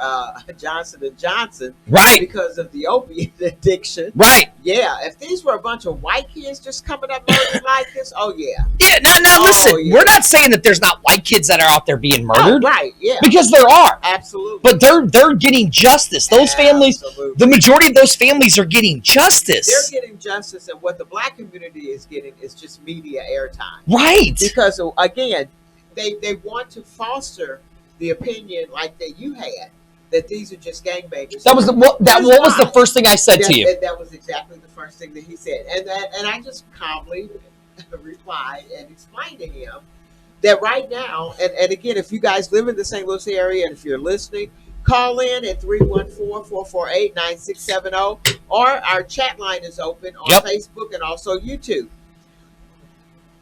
Johnson and Johnson, Right. Because of the opiate addiction. Right. Yeah. If these were a bunch of white kids just coming up murdering like this, oh yeah. Yeah. Now listen. Yeah. We're not saying that there's not white kids that are out there being murdered. Oh, right. Yeah. Because there are. Absolutely. But they're getting justice. Those families, the majority of those families are getting justice. They're getting justice, and what the black community is getting is just media airtime. Right. Because again, they want to foster the opinion like that you had, that these are just gangbangers. What was the first thing I said to you? That was exactly the first thing that he said, and I just calmly replied and explained to him that right now, and again, if you guys live in the St. Louis area and if you're listening, call in at 314-448-9670, or our chat line is open on Facebook and also YouTube.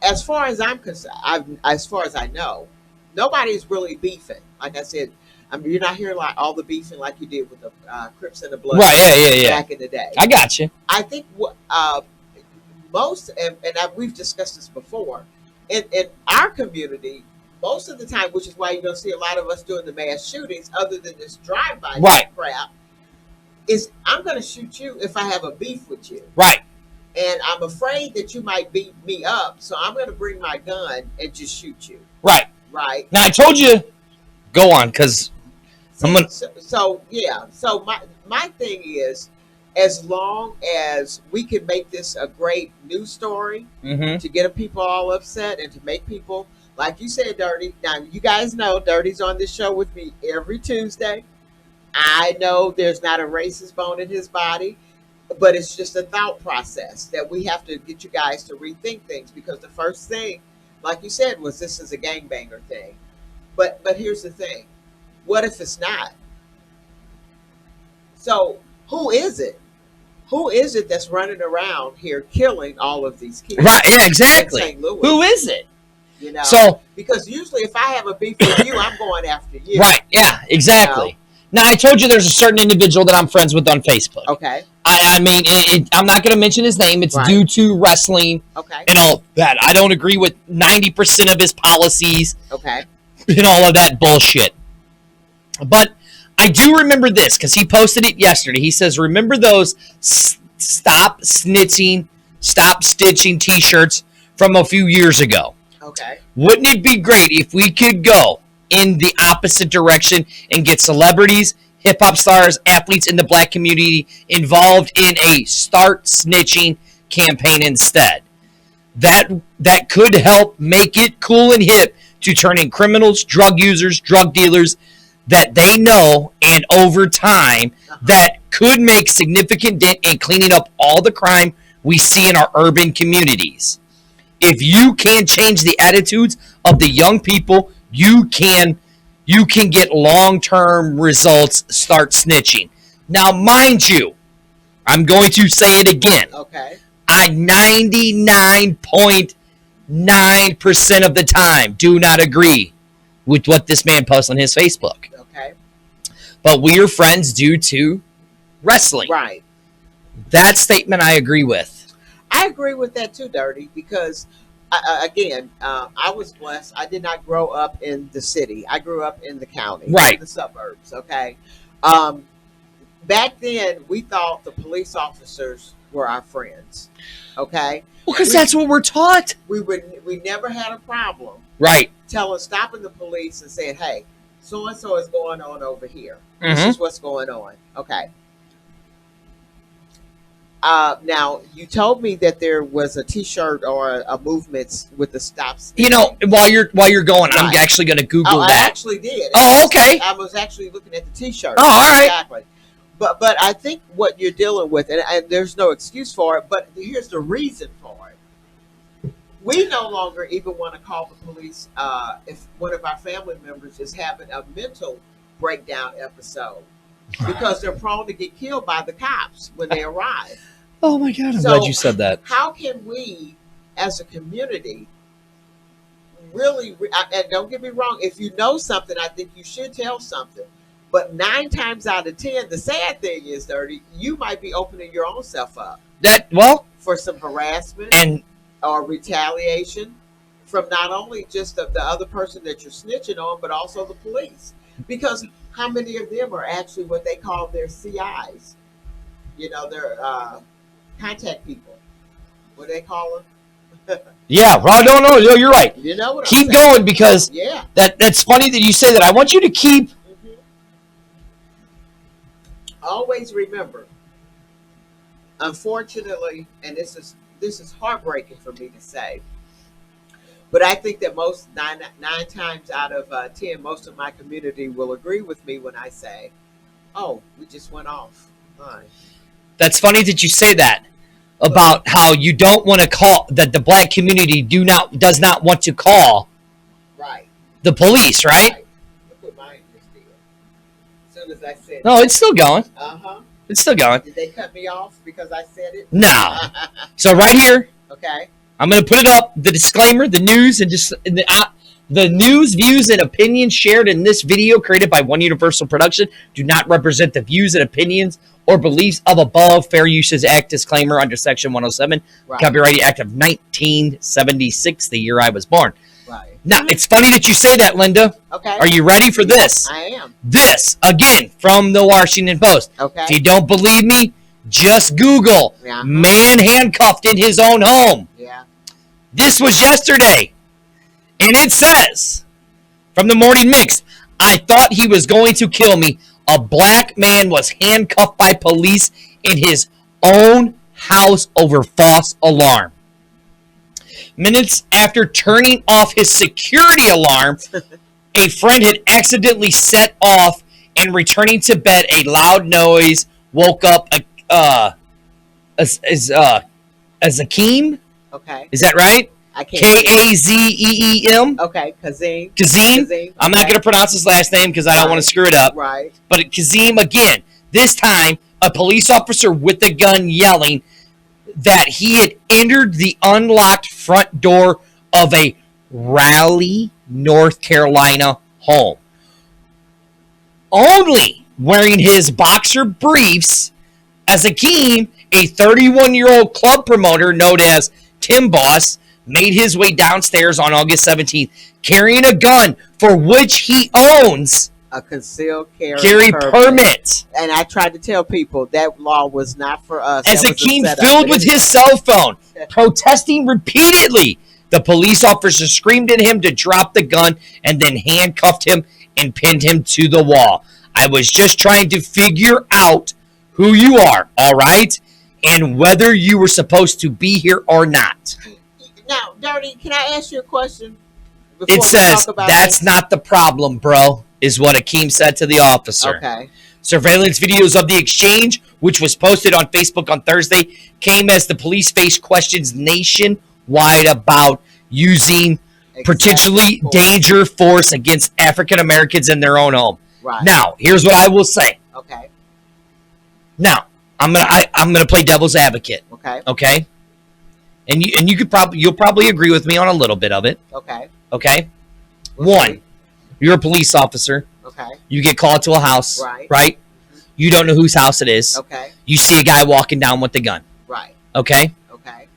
As far as I'm concerned, as far as I know, nobody's really beefing. Like I said, I mean, you're not hearing like all the beefing like you did with the Crips and the Bloods, Right? Yeah. Back in the day. I got you. I think most, we've discussed this before, in our community, most of the time, which is why you're going to see a lot of us doing the mass shootings, other than this drive-by crap, is I'm going to shoot you if I have a beef with you. Right. And I'm afraid that you might beat me up, so I'm going to bring my gun and just shoot you. Right. Right. Now I told you, go on, because So my thing is, as long as we can make this a great news story to get people all upset and to make people, like you said, Dirty. Now you guys know Dirty's on this show with me every Tuesday. I know there's not a racist bone in his body, but it's just a thought process that we have to get you guys to rethink things, because the first thing, like you said, was this is a gangbanger thing. But here's the thing. What if it's not? So who is it? Who is it that's running around here killing all of these kids? Right, yeah, exactly. In St. Louis? Who is it? You know, So because usually if I have a beef with you, I'm going after you. right, yeah, exactly. You know? Now I told you there's a certain individual that I'm friends with on Facebook. Okay. I mean, I'm not going to mention his name. It's due to wrestling and all that. I don't agree with 90% of his policies and all of that bullshit. But I do remember this because he posted it yesterday. He says, remember those stop snitching, stop stitching t-shirts from a few years ago? Okay. Wouldn't it be great if we could go in the opposite direction and get celebrities, hip-hop stars, athletes in the black community involved in a start snitching campaign instead? That could help make it cool and hip to turn in criminals, drug users, drug dealers that they know, and over time that could make significant dent in cleaning up all the crime we see in our urban communities. If you can change the attitudes of the young people, you can get long-term results. Start snitching. Now, mind you, I'm going to say it again. Okay. I 99.9% of the time do not agree with what this man posts on his Facebook. Okay. But we are friends due to wrestling. Right. That statement I agree with. I agree with that too, Dirty, because again, I was blessed. I did not grow up in the city. I grew up in the county, in the suburbs. Okay. Back then, we thought the police officers were our friends. Okay. Well, because that's what we're taught. We never had a problem. Right. Stopping the police and saying, "Hey, so and so is going on over here. This is what's going on." Okay. Now, you told me that there was a T-shirt or a movement with the stops. You know, while you're going, I'm actually going to Google that. I actually did. Oh, okay. I was actually looking at the T-shirt. Oh, all right. Exactly. but I think what you're dealing with, and there's no excuse for it, but here's the reason for it. We no longer even want to call the police if one of our family members is having a mental breakdown episode because they're prone to get killed by the cops when they arrive. Oh my God, I'm So- glad you said that. How can we, as a community, really, and don't get me wrong, if you know something, I think you should tell something. But 9 times out of 10, the sad thing is, Dirty, you might be opening your own self up Well, for some harassment and or retaliation from not only just the other person that you're snitching on, but also the police. Because how many of them are actually what they call their CIs? You know, their contact people. What do they call them? yeah, well, no, you're right. You know what Keep I'm saying? going because Yeah. that's funny that you say that. I want you to keep. Mhm. Always remember, unfortunately, and this is heartbreaking for me to say, but I think that most nine times out of 10, most of my community will agree with me when I say, "Oh, we just went off." Fine. That's funny that you say that about how you don't want to call that the black community does not want to call Right. the police, right? Right. Look what mine just did. As soon as I said, No, it's still going. "Uh-huh," It's still going. did they cut me off because I said it? No. So right here, Okay. I'm going to put it up. The disclaimer: the news and just the news, views, and opinions shared in this video, created by One Universal Production, do not represent the views and opinions or beliefs of above. Fair Uses Act disclaimer under Section 107, Right. Copyright Act of 1976, the year I was born. Right. Now, it's funny that you say that, Linda. Okay. Are you ready for this? I am. This, again, from the Washington Post. Okay. If you don't believe me, just Google Yeah. man handcuffed in his own home. Yeah. This was yesterday. And it says, from the Morning Mix, I thought he was going to kill me. A black man was handcuffed by police in his own house over false alarm. Minutes after turning off his security alarm, a friend had accidentally set off, and returning to bed, a loud noise woke up Akeem. Okay. Is that right? I can't. Kazeem. Okay. Kazim. Kazim. I'm not going to pronounce his last name because I don't want to screw it up. Right. But Kazim again. This time, a police officer with a gun yelling that he had entered the unlocked front door of a Raleigh, North Carolina home. Only wearing his boxer briefs, as Akeem, a 31-year-old club promoter known as Tim Boss, made his way downstairs on August 17th, carrying a gun for which he owns A concealed carry permit. And I tried to tell people that law was not for us. As That was a Akeem setup. filled with his cell phone, protesting repeatedly, the police officer screamed at him to drop the gun and then handcuffed him and pinned him to the wall. I was just trying to figure out who you are, all right? And whether you were supposed to be here or not. Now, Dirty, can I ask you a question? before It we says, talk about that's not the problem, bro, is what Akeem said to the officer. Okay. Surveillance videos of the exchange, which was posted on Facebook on Thursday, came as the police faced questions nationwide about using potentially Exactly. dangerous force against African Americans in their own home. Right. Now, here's what I will say. Okay. Now, I'm gonna play devil's advocate, Okay. okay? And you'll probably agree with me on a little bit of it, Okay. okay? We'll One, see. you're a police officer. Okay. You get called to a house, Right. You don't know whose house it is. Okay. You see a guy walking down with the gun, Right. okay? Okay.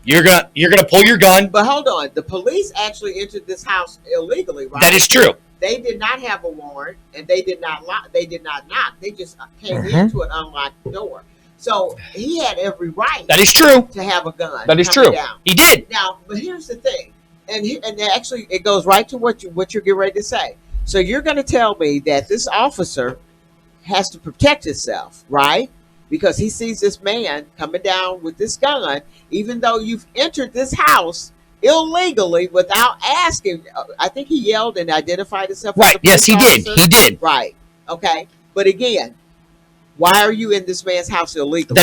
You're gonna pull your gun. But hold on. The police actually entered this house illegally, right? That is true. They did not have a warrant, and they did not lock. They did not knock. They just came Mhm. into an unlocked door. So he had every right That is true. to have a gun. That is coming true. Down. He did. Now, but here's the thing, and actually, it goes right to what you're getting ready to say. So you're going to tell me that this officer has to protect himself, right? Because he sees this man coming down with this gun, even though you've entered this house illegally without asking. I think he yelled and identified himself. as Right. a Yes, he police did. officer. He did. Right. Okay. But again, Why are you in this man's house illegally?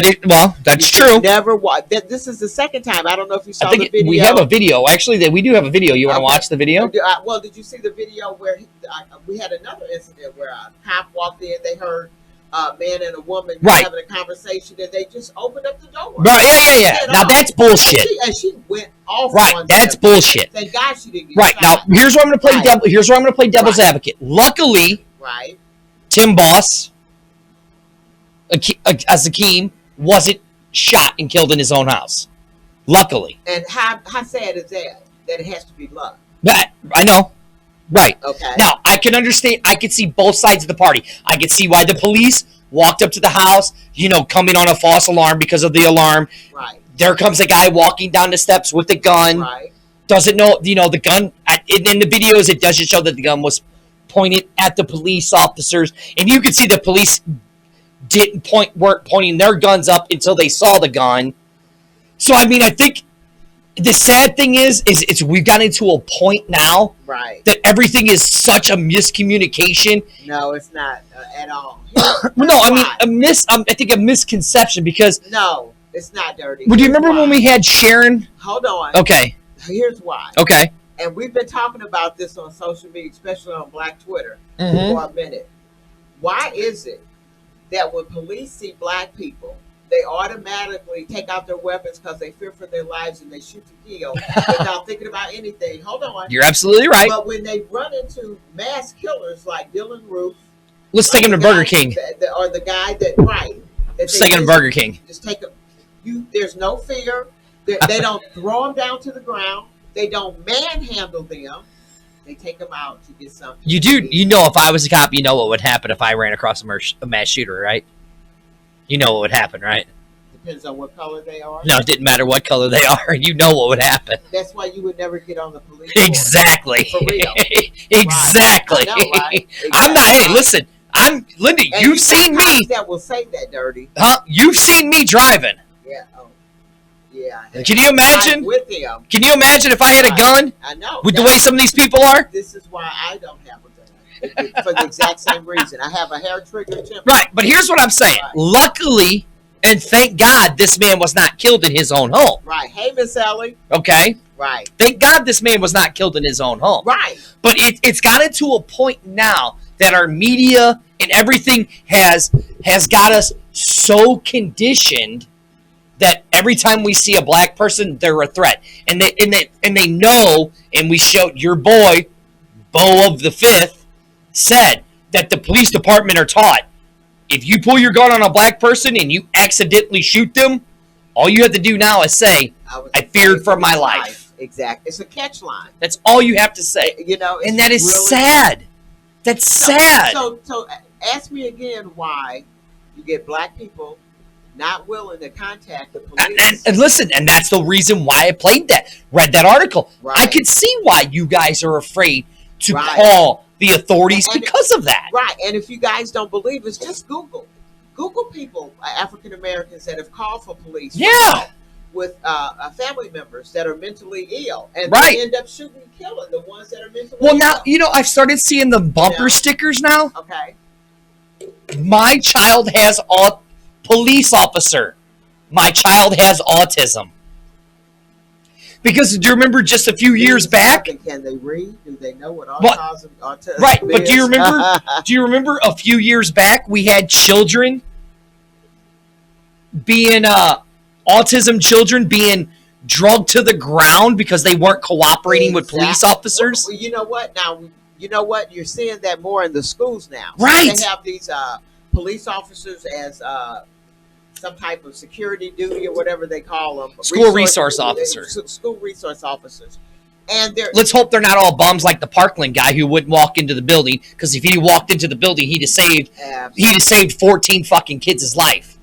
That's You true. Never watch. This is the second time. I don't know if you saw I the think video. we have a video. Actually, that we do have a video. You want to Okay. watch the video? Well, did you see the video where we had another incident where a cop walked in? They heard a man and a woman Right. having a conversation, and they just opened up the door. Right? Yeah. Get Now off. that's bullshit. And she went off. Right? on That's them. bullshit. Thank God she didn't get Right now, shot. here's where I'm going to play Right. devil. Here's where I'm going to play devil's Right. advocate. Luckily, Right. Tim Boss, Akeem, wasn't shot and killed in his own house. Luckily, And how sad is that? That it has to be love. but I know. Right. Okay. Now, I can understand. I can see both sides of the party. I can see why the police walked up to the house, coming on a false alarm because of the alarm. Right. There comes a guy walking down the steps with a gun. Right. Doesn't know, the gun. In the videos, it doesn't show that the gun was pointed at the police officers. And you can see the police weren't pointing their guns up until they saw the gun. So, I think the sad thing is we've gotten to a point now Right. that everything is such a miscommunication. No, it's not at all. No, Why? I think a misconception because. No, it's not dirty. Well, do you Here's remember when why. we had Sharon? Hold on. Okay. Here's why. Okay. And we've been talking about this on social media, especially on Black Twitter, Mhm. for a minute. Why is it that when police see black people, they automatically take out their weapons because they fear for their lives and they shoot to kill without thinking about anything? Hold on. You're absolutely right. But when they run into mass killers like Dylan Roof, Let's take him to the Burger guy King. or the guy that that Let's they take him to just- Burger King. Just take them. There's no fear. They don't throw them down to the ground. They don't manhandle them. They take them out to get something. You to do. eat. You know, if I was a cop, you know what would happen if I ran across a mass shooter, right? You know what would happen, right? Depends on what color they are. No, it didn't matter what color they are. You know what would happen. That's why you would never get on the police force. Exactly. For real. Exactly. I know, right? I'm not. Hey, Exactly. listen. Linda. And You've you seen got me. cops that will say that dirty. Huh? You've seen me driving. Yeah. Oh. Yeah. Can you imagine? I'm with them. Can you imagine if I had a gun I know. with the way some of these people are? This is why I don't have a gun. For the exact same reason. I have a hair trigger temper. Right, but here's what I'm saying. Right. Luckily, and thank God, this man was not killed in his own home. Right. Hey, Miss Ellie. Okay? Right. Thank God this man was not killed in his own home. Right. But it's gotten to a point now that our media and everything has got us so conditioned that every time we see a black person, they're a threat. And they know, and we showed your boy, Bo of the Fifth, said that the police department are taught, if you pull your gun on a black person and you accidentally shoot them, all you have to do now is say, I feared for my life. Exactly. It's a catch line. That's all you have to say. You know, And that is really sad. That's sad. So ask me again why you get black people not willing to contact the police. And listen, and that's the reason why I read that article. Right. I could see why you guys are afraid to Right. call the authorities And- because of that. Right. And if you guys don't believe us, just Google. Google people, African Americans that have called for police. for Yeah. help with family members that are mentally ill. And Right. they end up shooting and killing the ones that are mentally Well, ill. now, I've started seeing the bumper Yeah. stickers now. Okay. My child has police officer. My child has autism. Because do you remember just a few years back? Can they read? Do they know what What? autism Right, is? but do you remember? Do you remember a few years back we had children being autism children being drugged to the ground because they weren't cooperating with police Exactly. officers? Well, you know what? Now, you know what? You're seeing that more in the schools now. So Right. they have these police officers as some type of security duty or whatever they call them. School resource officers. School resource officers. And they're Let's hope they're not all bums like the Parkland guy who wouldn't walk into the building, because if he walked into the building, he'd have saved 14 fucking kids' life.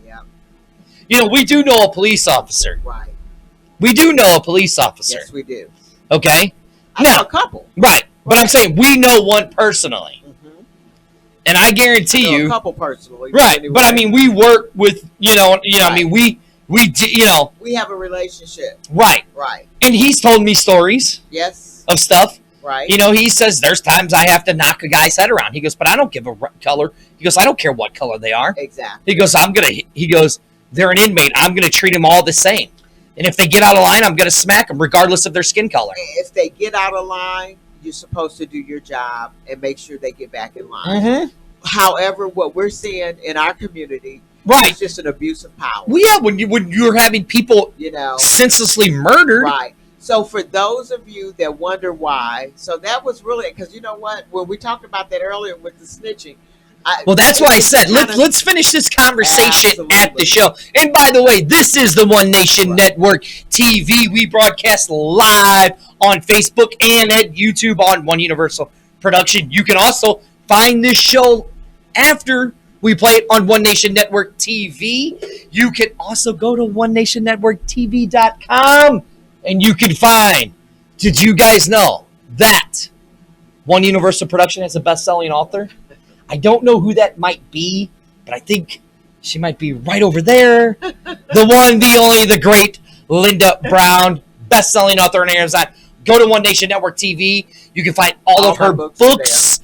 Yeah, We do know a police officer. right. We do know a police officer. Yes, we do. Okay? I know Now- a couple. Right. But I'm saying we know one personally. Mhm. And I guarantee I know you. a couple personally. Right. Anyway, But I mean, we work with, I Right. mean, we we have a relationship. right. Right. And he's told me stories Yes. of stuff. Right. You know, he says there's times I have to knock a guy's head around. He goes, but I don't give a color. He goes, I don't care what color they are. Exactly. He goes, they're an inmate. I'm going to treat them all the same. And if they get out of line, I'm going to smack them regardless of their skin color. If they get out of line, you're supposed to do your job and make sure they get back in line. Mm-hmm. However, what we're seeing in our community Right. is just an abuse of power. Well, yeah, when you're having people You know, senselessly murdered. right. So for those of you that wonder why, so that was really, because you know what, when we talked about that earlier with the snitching. Well, that's why I said let's finish this conversation at the Absolutely. show. And by the way, this is the One Nation Network TV. We broadcast live on Facebook and at YouTube on One Universal Production. You can also find this show after we play it on One Nation Network TV. You can also go to onenationnetworktv.com and you can find, did you guys know that One Universal Production has a best-selling author? I don't know who that might be, but I think she might be right over there. The one, the only, the great Linda Brown, best-selling author on Amazon. Go to One Nation Network TV. You can find all of her books.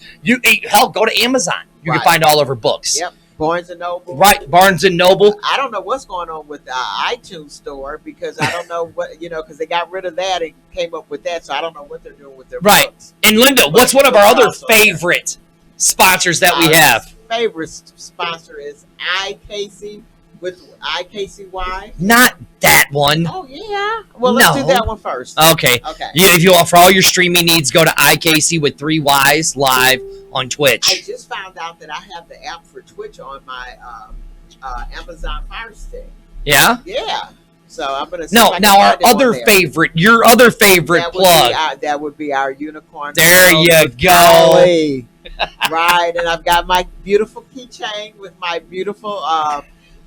Hell, go to Amazon. You can Right. find all of her books. Yep. Barnes and Noble. Right, Barnes and Noble. I don't know what's going on with the iTunes store because I don't know what, because they got rid of that and came up with that. So I don't know what they're doing with their Right. books. And Linda, what's one of our other favorite sponsors that we Our have? favorite sponsor is iCasey with IKCY. Not that one. Oh, yeah. Well, let's No. do that one first. Okay. Okay. Yeah, if you want for all your streaming needs, go to IKC with 3 Ys live on I Twitch. just found out that I have the app for Twitch on my Amazon Fire Stick. Yeah. Yeah. So I'm gonna. see No, if I can now our find it on other there. favorite, your other favorite That would plug. Be that would be our unicorn. There pearl you with go. Kylie. Right, and I've got my beautiful keychain with my beautiful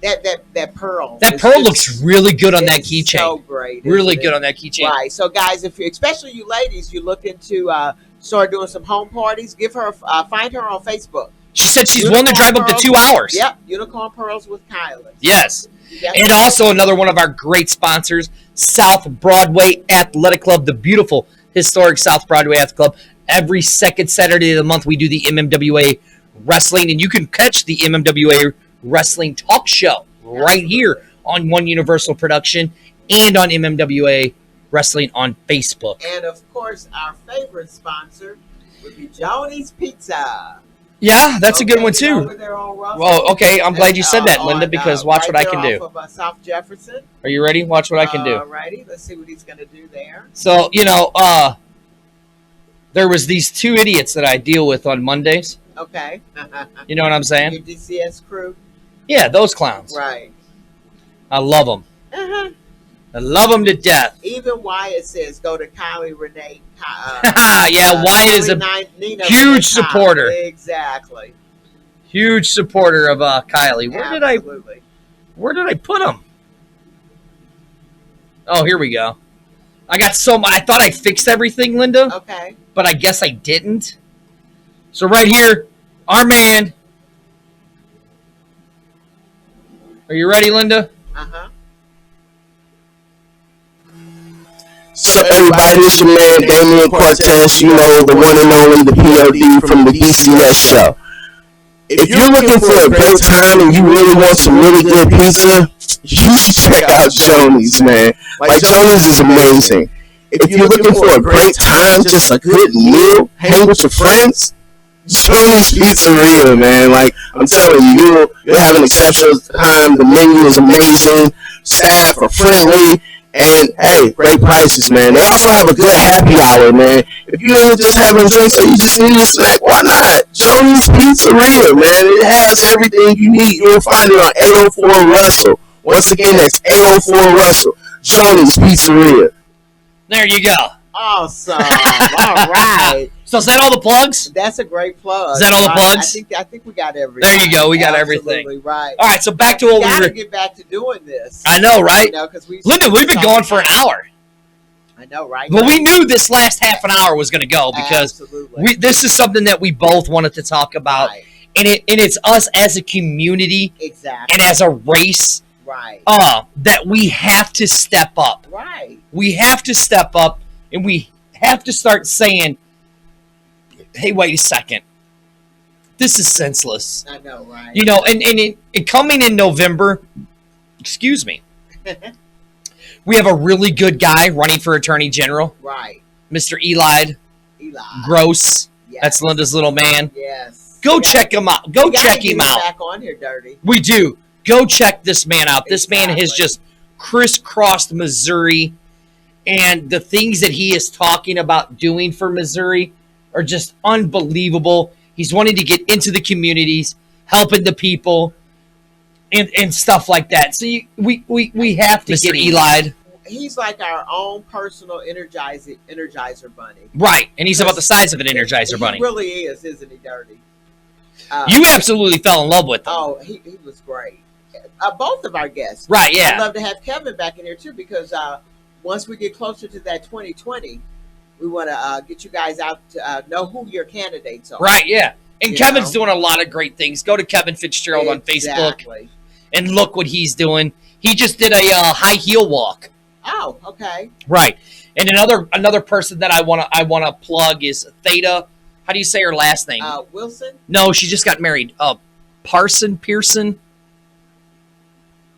that pearl. That It's pearl just- looks really good on that it's keychain. So great. Really isn't good it? on that keychain. Right. So guys, if you, especially you ladies, you looking to start doing some home parties, give her find her on Facebook. She said she's willing to drive up to 2 hours. Yep, Unicorn Pearls with Kylie. Yes. Yep. And also another one of our great sponsors, South Broadway Athletic Club, the beautiful historic South Broadway Athletic Club. Every second Saturday of the month, we do the MMWA Wrestling, and you can catch the MMWA Wrestling Talk Show right here on One Universal Production and on MMWA Wrestling on Facebook. And of course, our favorite sponsor would be Joni's Pizza. Yeah, that's a good one too. Over there on Russell. Well, okay, I'm glad you said that, On, Linda, because watch right what I there can do. off of, South Jefferson. Are you ready? Watch what I can do. Alrighty, let's see what he's gonna do there. So, there was these 2 idiots that I deal with on Mondays. Okay. You know what I'm saying? Your DCS crew. Yeah, those clowns. Right. I love them. Uh-huh. I love them to death. Even Wyatt says go to Kylie Renee. Yeah, Wyatt is a Nina huge Renee supporter. Kylie. Exactly. huge supporter of Kylie. Absolutely. Where did I put him? Oh, here we go. I got so much. I thought I fixed everything, Linda, Okay. but I guess I didn't. So right here, our man. Are you ready, Linda? Uh-huh. So everybody, this your man Damian Cortez, you know, the one and only, the POD from the DCS show. If you're looking for a great time and you really want some really good pizza, you should check out Joni's, man. Like, Joni's is amazing. If you're looking for a great time, just a good meal, hang with your friends, Joni's Pizzeria, man. Like, I'm telling you, you'll have an exceptional time. The menu is amazing. Staff are friendly. And, hey, great prices, man. They also have a good happy hour, man. If you're just having drinks or you just need a snack, why not? Joni's Pizzeria, man. It has everything you need. You'll find it on 804 Russell. Once again, that's 804 Russell. Joni's Pizzeria. There you go. Awesome. All right. So is that all the plugs? That's a great plug. Is that all the plugs? I think we got everything. There you go. We got Absolutely everything. right. All right. So back to We what we gotta were. get back to doing this. I know, right? You know, 'cause Linda, we've been going for an hour. I know, right? Well, we knew this last half an hour was going to go because Absolutely. this is something that we both wanted to talk about, Right. and it's us as a community Exactly. and as a race Right. that we have to step up. Right. We have to step up, and we have to start saying hey, wait a second. This is senseless. I know, right? You know, and it coming in November, excuse me, we have a really good guy running for Attorney General, Right. Mr. Eli Eli. Gross. Yes. That's Linda's little man. Yes. Go We gotta- check him out. Go we gotta check get him out. Back on here, Dirty. We do. Go check this man out. This man has Exactly. just crisscrossed Missouri, and the things that he is talking about doing for Missouri are just unbelievable. He's wanting to get into the communities, helping the people, and stuff like that. So we have to Mr. get Eli. He's like our own personal Energizer bunny. Right, and he's about the size of an Energizer bunny. He really is, isn't he, Dirty? You absolutely fell in love with him. Oh, he was great. Both of our guests. Right, I'd yeah. love to have Kevin back in here too, because once we get closer to that 2020, we want to get you guys out to know who your candidates are. Right, yeah. And You Kevin's know? doing a lot of great things. Go to Kevin Fitzgerald on Facebook Exactly. and look what he's doing. He just did a high heel walk. Oh, okay. Right. And another person that I wanna plug is Theta. How do you say her last name? Wilson? No, she just got married. Pearson.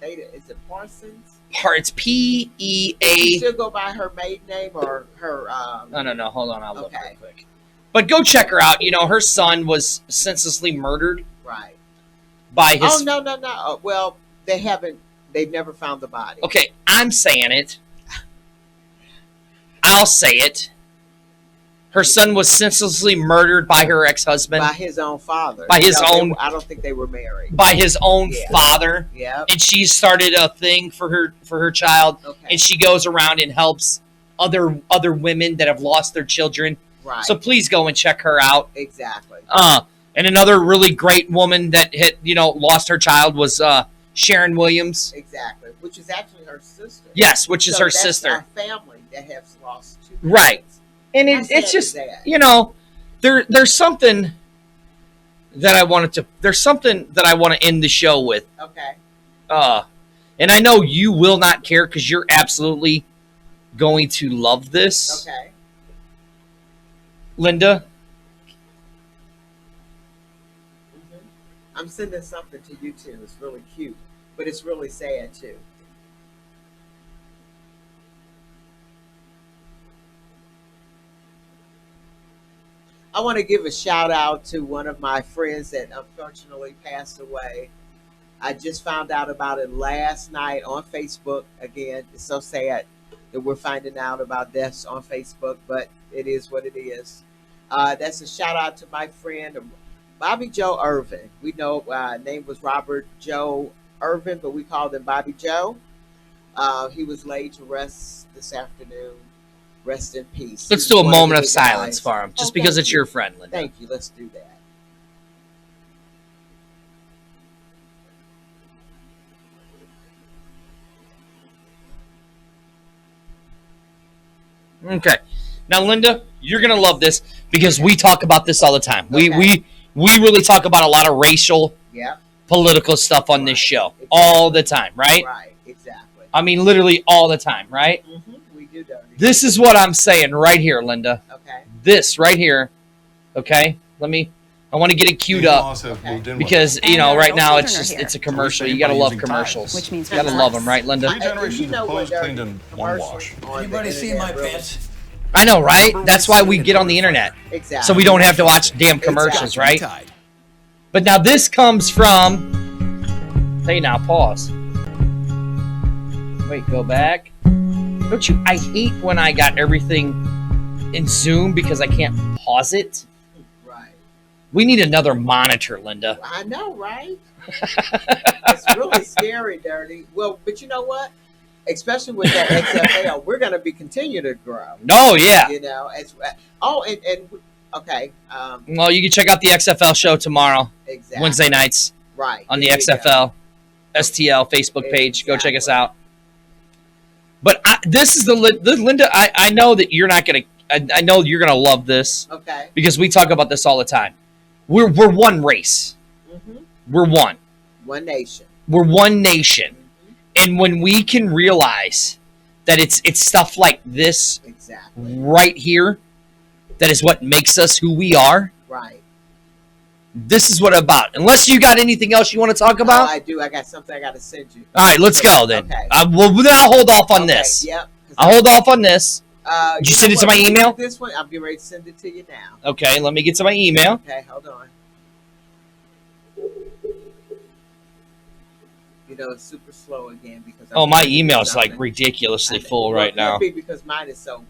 Is it Parsons? It's P-E-A. Does she go by her maiden name or her? No. Hold on, I'll look Okay. real quick. But go check her out. You know, her son was senselessly murdered Right. by his. Oh no. Well, they haven't. They've never found the body. Okay, I'm saying it. I'll say it. Her son was senselessly murdered by her ex-husband, By his own father. By his own- I don't think they were married. by his own Yeah. father, Yep. and she started a thing for her child, Okay. and she goes around and helps other women that have lost their children. Right. So please go and check her out. Exactly. And another really great woman that had lost her child was Sharon Williams. Exactly. Which is actually her sister. Yes, which is So her that's sister. Our family that has lost two. Right. kids. And How it's sad just is that? there's something that I want to end the show with. Okay. And I know you will not care because you're absolutely going to love this. Okay. Linda, Mhm. I'm sending something to you too. It's really cute, but it's really sad too. I want to give a shout out to one of my friends that unfortunately passed away. I just found out about it last night on Facebook. Again, it's so sad that we're finding out about deaths on Facebook, but it is what it is. That's a shout out to my friend Bobby Joe Irvin. We know name was Robert Joe Irvin, but we called him Bobby Joe. He was laid to rest this afternoon. Rest in peace. let's He's do a one moment the of good silence guys. for him, just Oh, because thank it's you. your friend, Linda. Thank you. Let's do that. Okay. Now, Linda, you're gonna love this because we talk about this all the time. Okay. We really talk about a lot of racial, Yep. political stuff on this Right. show Exactly. all the time, right? Right. Exactly. I mean, literally all the time, right? We do, Dirty. This is what I'm saying right here, Linda. Okay. This right here. Okay, I want to get it queued These up laws have Okay. moved in with because And right no now children it's are just here. it's a commercial. So You gotta by love using commercials. Which means You gotta we're love less. them, right, Linda? Three generations of clothes Dirty? cleaned in one Commercials wash. on the Anybody see internet, my really. pants? I know, right? That's why we get on the internet, Exactly. so we don't have to watch damn commercials, Exactly. right? Tied. But now this comes from. Hey, now pause. Wait, go back. Don't you? I hate when I got everything in Zoom because I can't pause it. Right. We need another monitor, Linda. I know, right? It's really scary, Dirty. Well, but you know what? Especially with that XFL, we're going to be continue to grow. Oh yeah. You know, as okay. Well, you can check out the XFL show tomorrow, Exactly. Wednesday nights Right. on the There you go. XFL STL Facebook page. Go check us Exactly. out. But this is the Linda. I know that you're not gonna. I know you're gonna love this Okay. because we talk about this all the time. We're one race. hmm We're one. One nation. We're one nation. Mhm. And when we can realize that it's stuff like this Exactly. right here that is what makes us who we are. Right. This is what I'm about. Unless you got anything else you want to talk about. I do. I got something I got to send you. All right, let's go then. Okay. Well, then I'll hold off on Okay, this. Yep. I'll hold off on this. Did you send it to my email? This one, I'm getting ready to send it to you now. Okay, let me get to my email. Okay, hold on. You know, it's super slow again because. Oh, my email is like ridiculously full right now. Could be because mine is so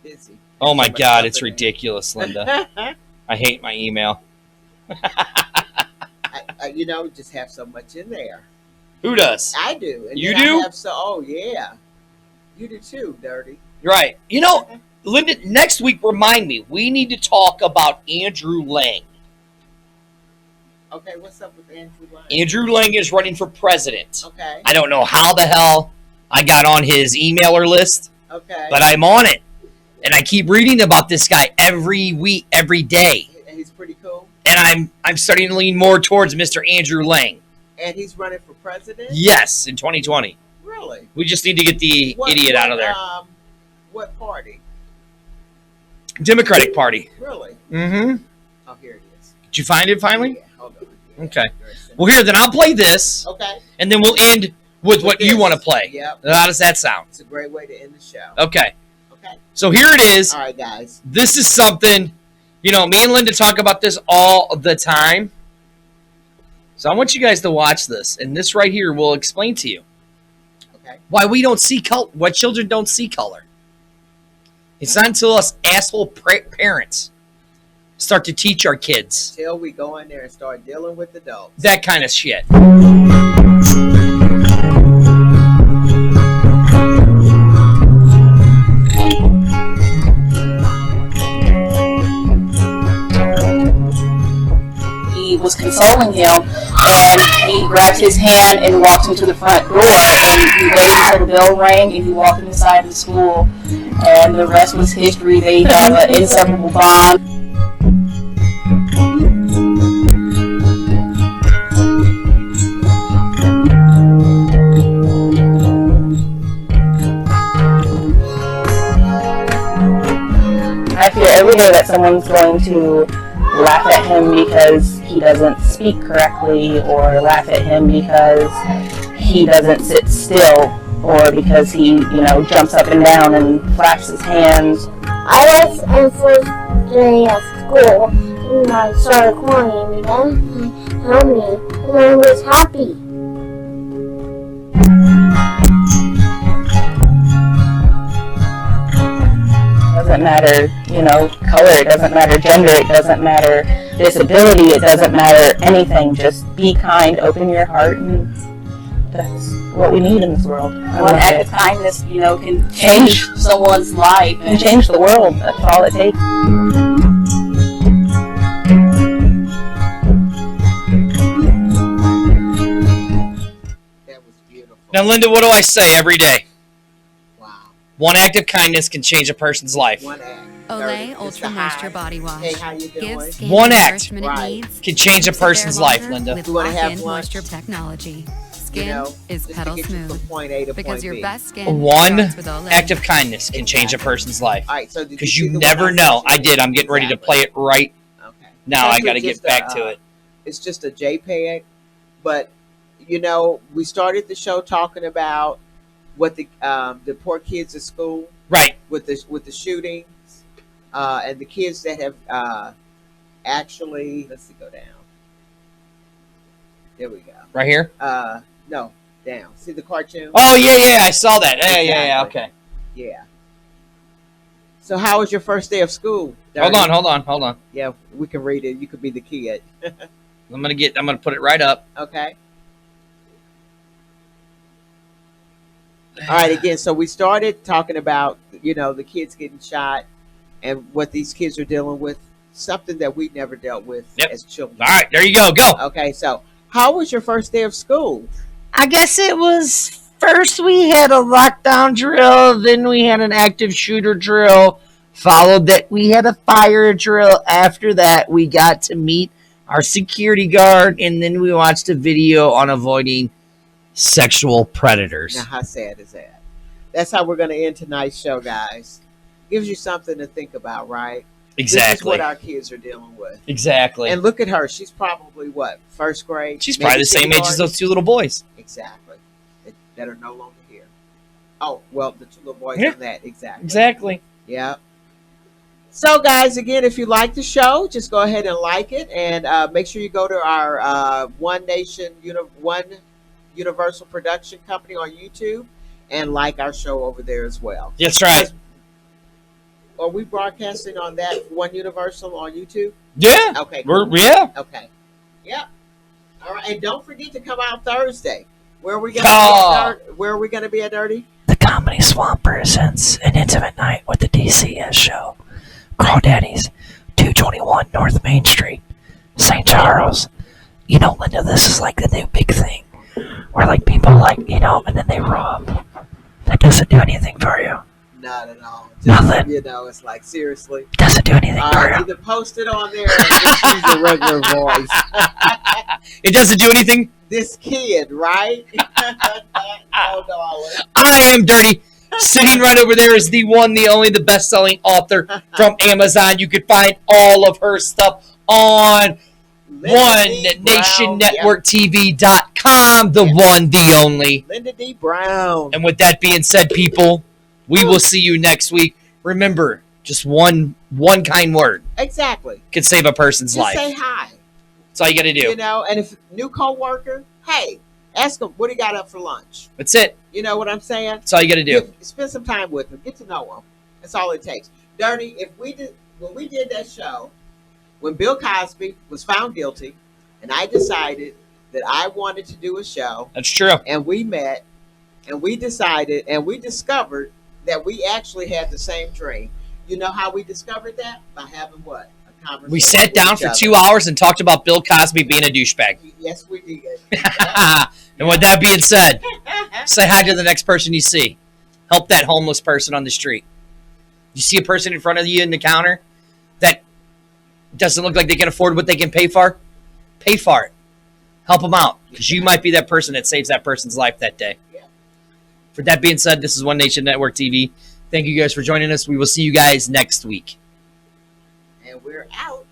busy. Oh my So much God, stuff it's in it. ridiculous, Linda. I hate my email. You know, just have so much in there. Who does? I do. And You then do? I have oh yeah, you do too, Dirty. Right. You know, Linda, next week, remind me, we need to talk about Andrew Lang. Okay, what's up with Andrew Lang? Andrew Lang is running for president. Okay. I don't know how the hell I got on his emailer list, Okay. but I'm on it. And I keep reading about this guy every week, every day. He's pretty cool. And I'm starting to lean more towards Mr. Andrew Lang. And he's running for president? Yes, in 2020. Really? We just need to get the idiot out of there. What party? Democratic Party. Really? Mm-hmm. Oh, here it is. Did you find it finally? Yeah, hold on. Yeah, Okay. there's- Well, here, then I'll play this, Okay. and then we'll end with what you this. want to play. Yep. How does that sound? It's a great way to end the show. Okay. Okay. So here it is. All right, guys. This is something, you know, me and Linda talk about this all the time. So I want you guys to watch this, and this right here will explain to you Okay. why we don't see color, why children don't see color. It's not until us asshole parents start to teach our kids Till we go in there and start dealing with adults. that kind of shit. He was consoling him, and he grabbed his hand and walked him to the front door, and he waited until the bell rang, and he walked him inside the school, and the rest was history. They have an inseparable bond. I fear every day that someone's going to laugh at him because he doesn't speak correctly, or laugh at him because he doesn't sit still, or because he, jumps up and down and flaps his hands. I was in first day of school, and I started crying, and then he held me, and I was happy. It doesn't matter, color, it doesn't matter gender, it doesn't matter disability, it doesn't matter anything. Just be kind, open your heart, and that's what we need in this world. One act of kindness, can change someone's life and change the world. That's all it takes. That was beautiful. Now, Linda, what do I say every day? Wow. One act of kindness can change a person's life. One act. Olay It's Ultra the Moisture high. Body Wash. Hey, how you doing? Gives skin One the act. nourishment it Right. needs. Can change a Keeps it there person's life, longer Linda. With You wanna have lock-in lunch? moisture technology. Skin You know, is just to pedal get you from smooth. point A to Because point your B. best skin One starts with Olay. act of kindness can change a person's life. All right, so did Because see you the one never I know. sent you? I did. I'm getting ready to Exactly. play it right Okay. now. I That's got to just get back to it. It's just a JPEG, but we started the show talking about what the poor kids at school Right. with the shootings, and the kids that have actually, let's see, go down. There we go. Right here. No, down. See the cartoon? Oh, yeah. I saw that. Yeah. Exactly. Okay. Yeah. So how was your first day of school? Hold on. Yeah, we can read it. You could be the kid. I'm gonna put it right up. Okay. All right, again, so we started talking about, the kids getting shot and what these kids are dealing with, something that we never dealt with Yep. as children. All right, there you go. Go. Okay, so how was your first day of school? I guess it was first we had a lockdown drill, then we had an active shooter drill, followed that we had a fire drill. After that, we got to meet our security guard, and then we watched a video on avoiding sexual predators. Now, how sad is that? That's how we're going to end tonight's show, guys. gives you something to think about, right? This is Exactly. what our kids are dealing with. Exactly. And look at her. She's probably what, first grade? She's Maybe probably the same age kindergarten? as those two little boys. Exactly. That are no longer here. Oh, well, the two little boys Yeah. on that. Exactly. Exactly. Yeah. So, guys, again, if you like the show, just go ahead and like it, and make sure you go to our One Universal Production Company on YouTube and like our show over there as well. That's right. Are we broadcasting on that One Universal on YouTube? Yeah. Okay. Cool. Yeah. Okay. Yep. All right, and don't forget to come out Thursday. Where are we gonna Where are we gonna be at, Dirty? The Comedy Swamp presents an intimate night with the DCS show. Crawdaddies, 221 North Main Street, St. Charles. You know, Linda, this is like the new big thing. Where like people like, you know, and then they rob. That doesn't do anything for you. Not at all. Nothing. You know, it's like seriously. Doesn't do anything for you. Either post it on there or just use your regular voice. It doesn't do anything. This kid, right? Oh, darling. I am Dirty. Sitting right over there is the one, the only, the best-selling author from Amazon. You can find all of her stuff on OneNationNetworkTV.com. The one, the only. Linda D. Brown. And with that being said, people, we will see you next week. Remember, just one kind word Exactly. could save a person's Just life. say hi. That's all you got to do. You know, and if new coworker, hey, ask him what he got up for lunch. That's it. You know what I'm saying? That's all you got to do. Spend some time with him. Get to know him. That's all it takes. Dirty, when we did that show, when Bill Cosby was found guilty, and I decided that I wanted to do a show, That's true. and we met, and we decided, and we discovered that we actually had the same dream. You know how we discovered that? By having what? A conversation. We sat down with for each 2 other. hours and talked about Bill Cosby being a douchebag. Yes, we did. And with that being said, say hi to the next person you see. Help that homeless person on the street. You see a person in front of you in the counter that doesn't look like they can afford what they can pay for? Pay for it. Help them out, because you might be that person that saves that person's life that day. Yeah. For that being said, this is One Nation Network TV. Thank you guys for joining us. We will see you guys next week. And we're out.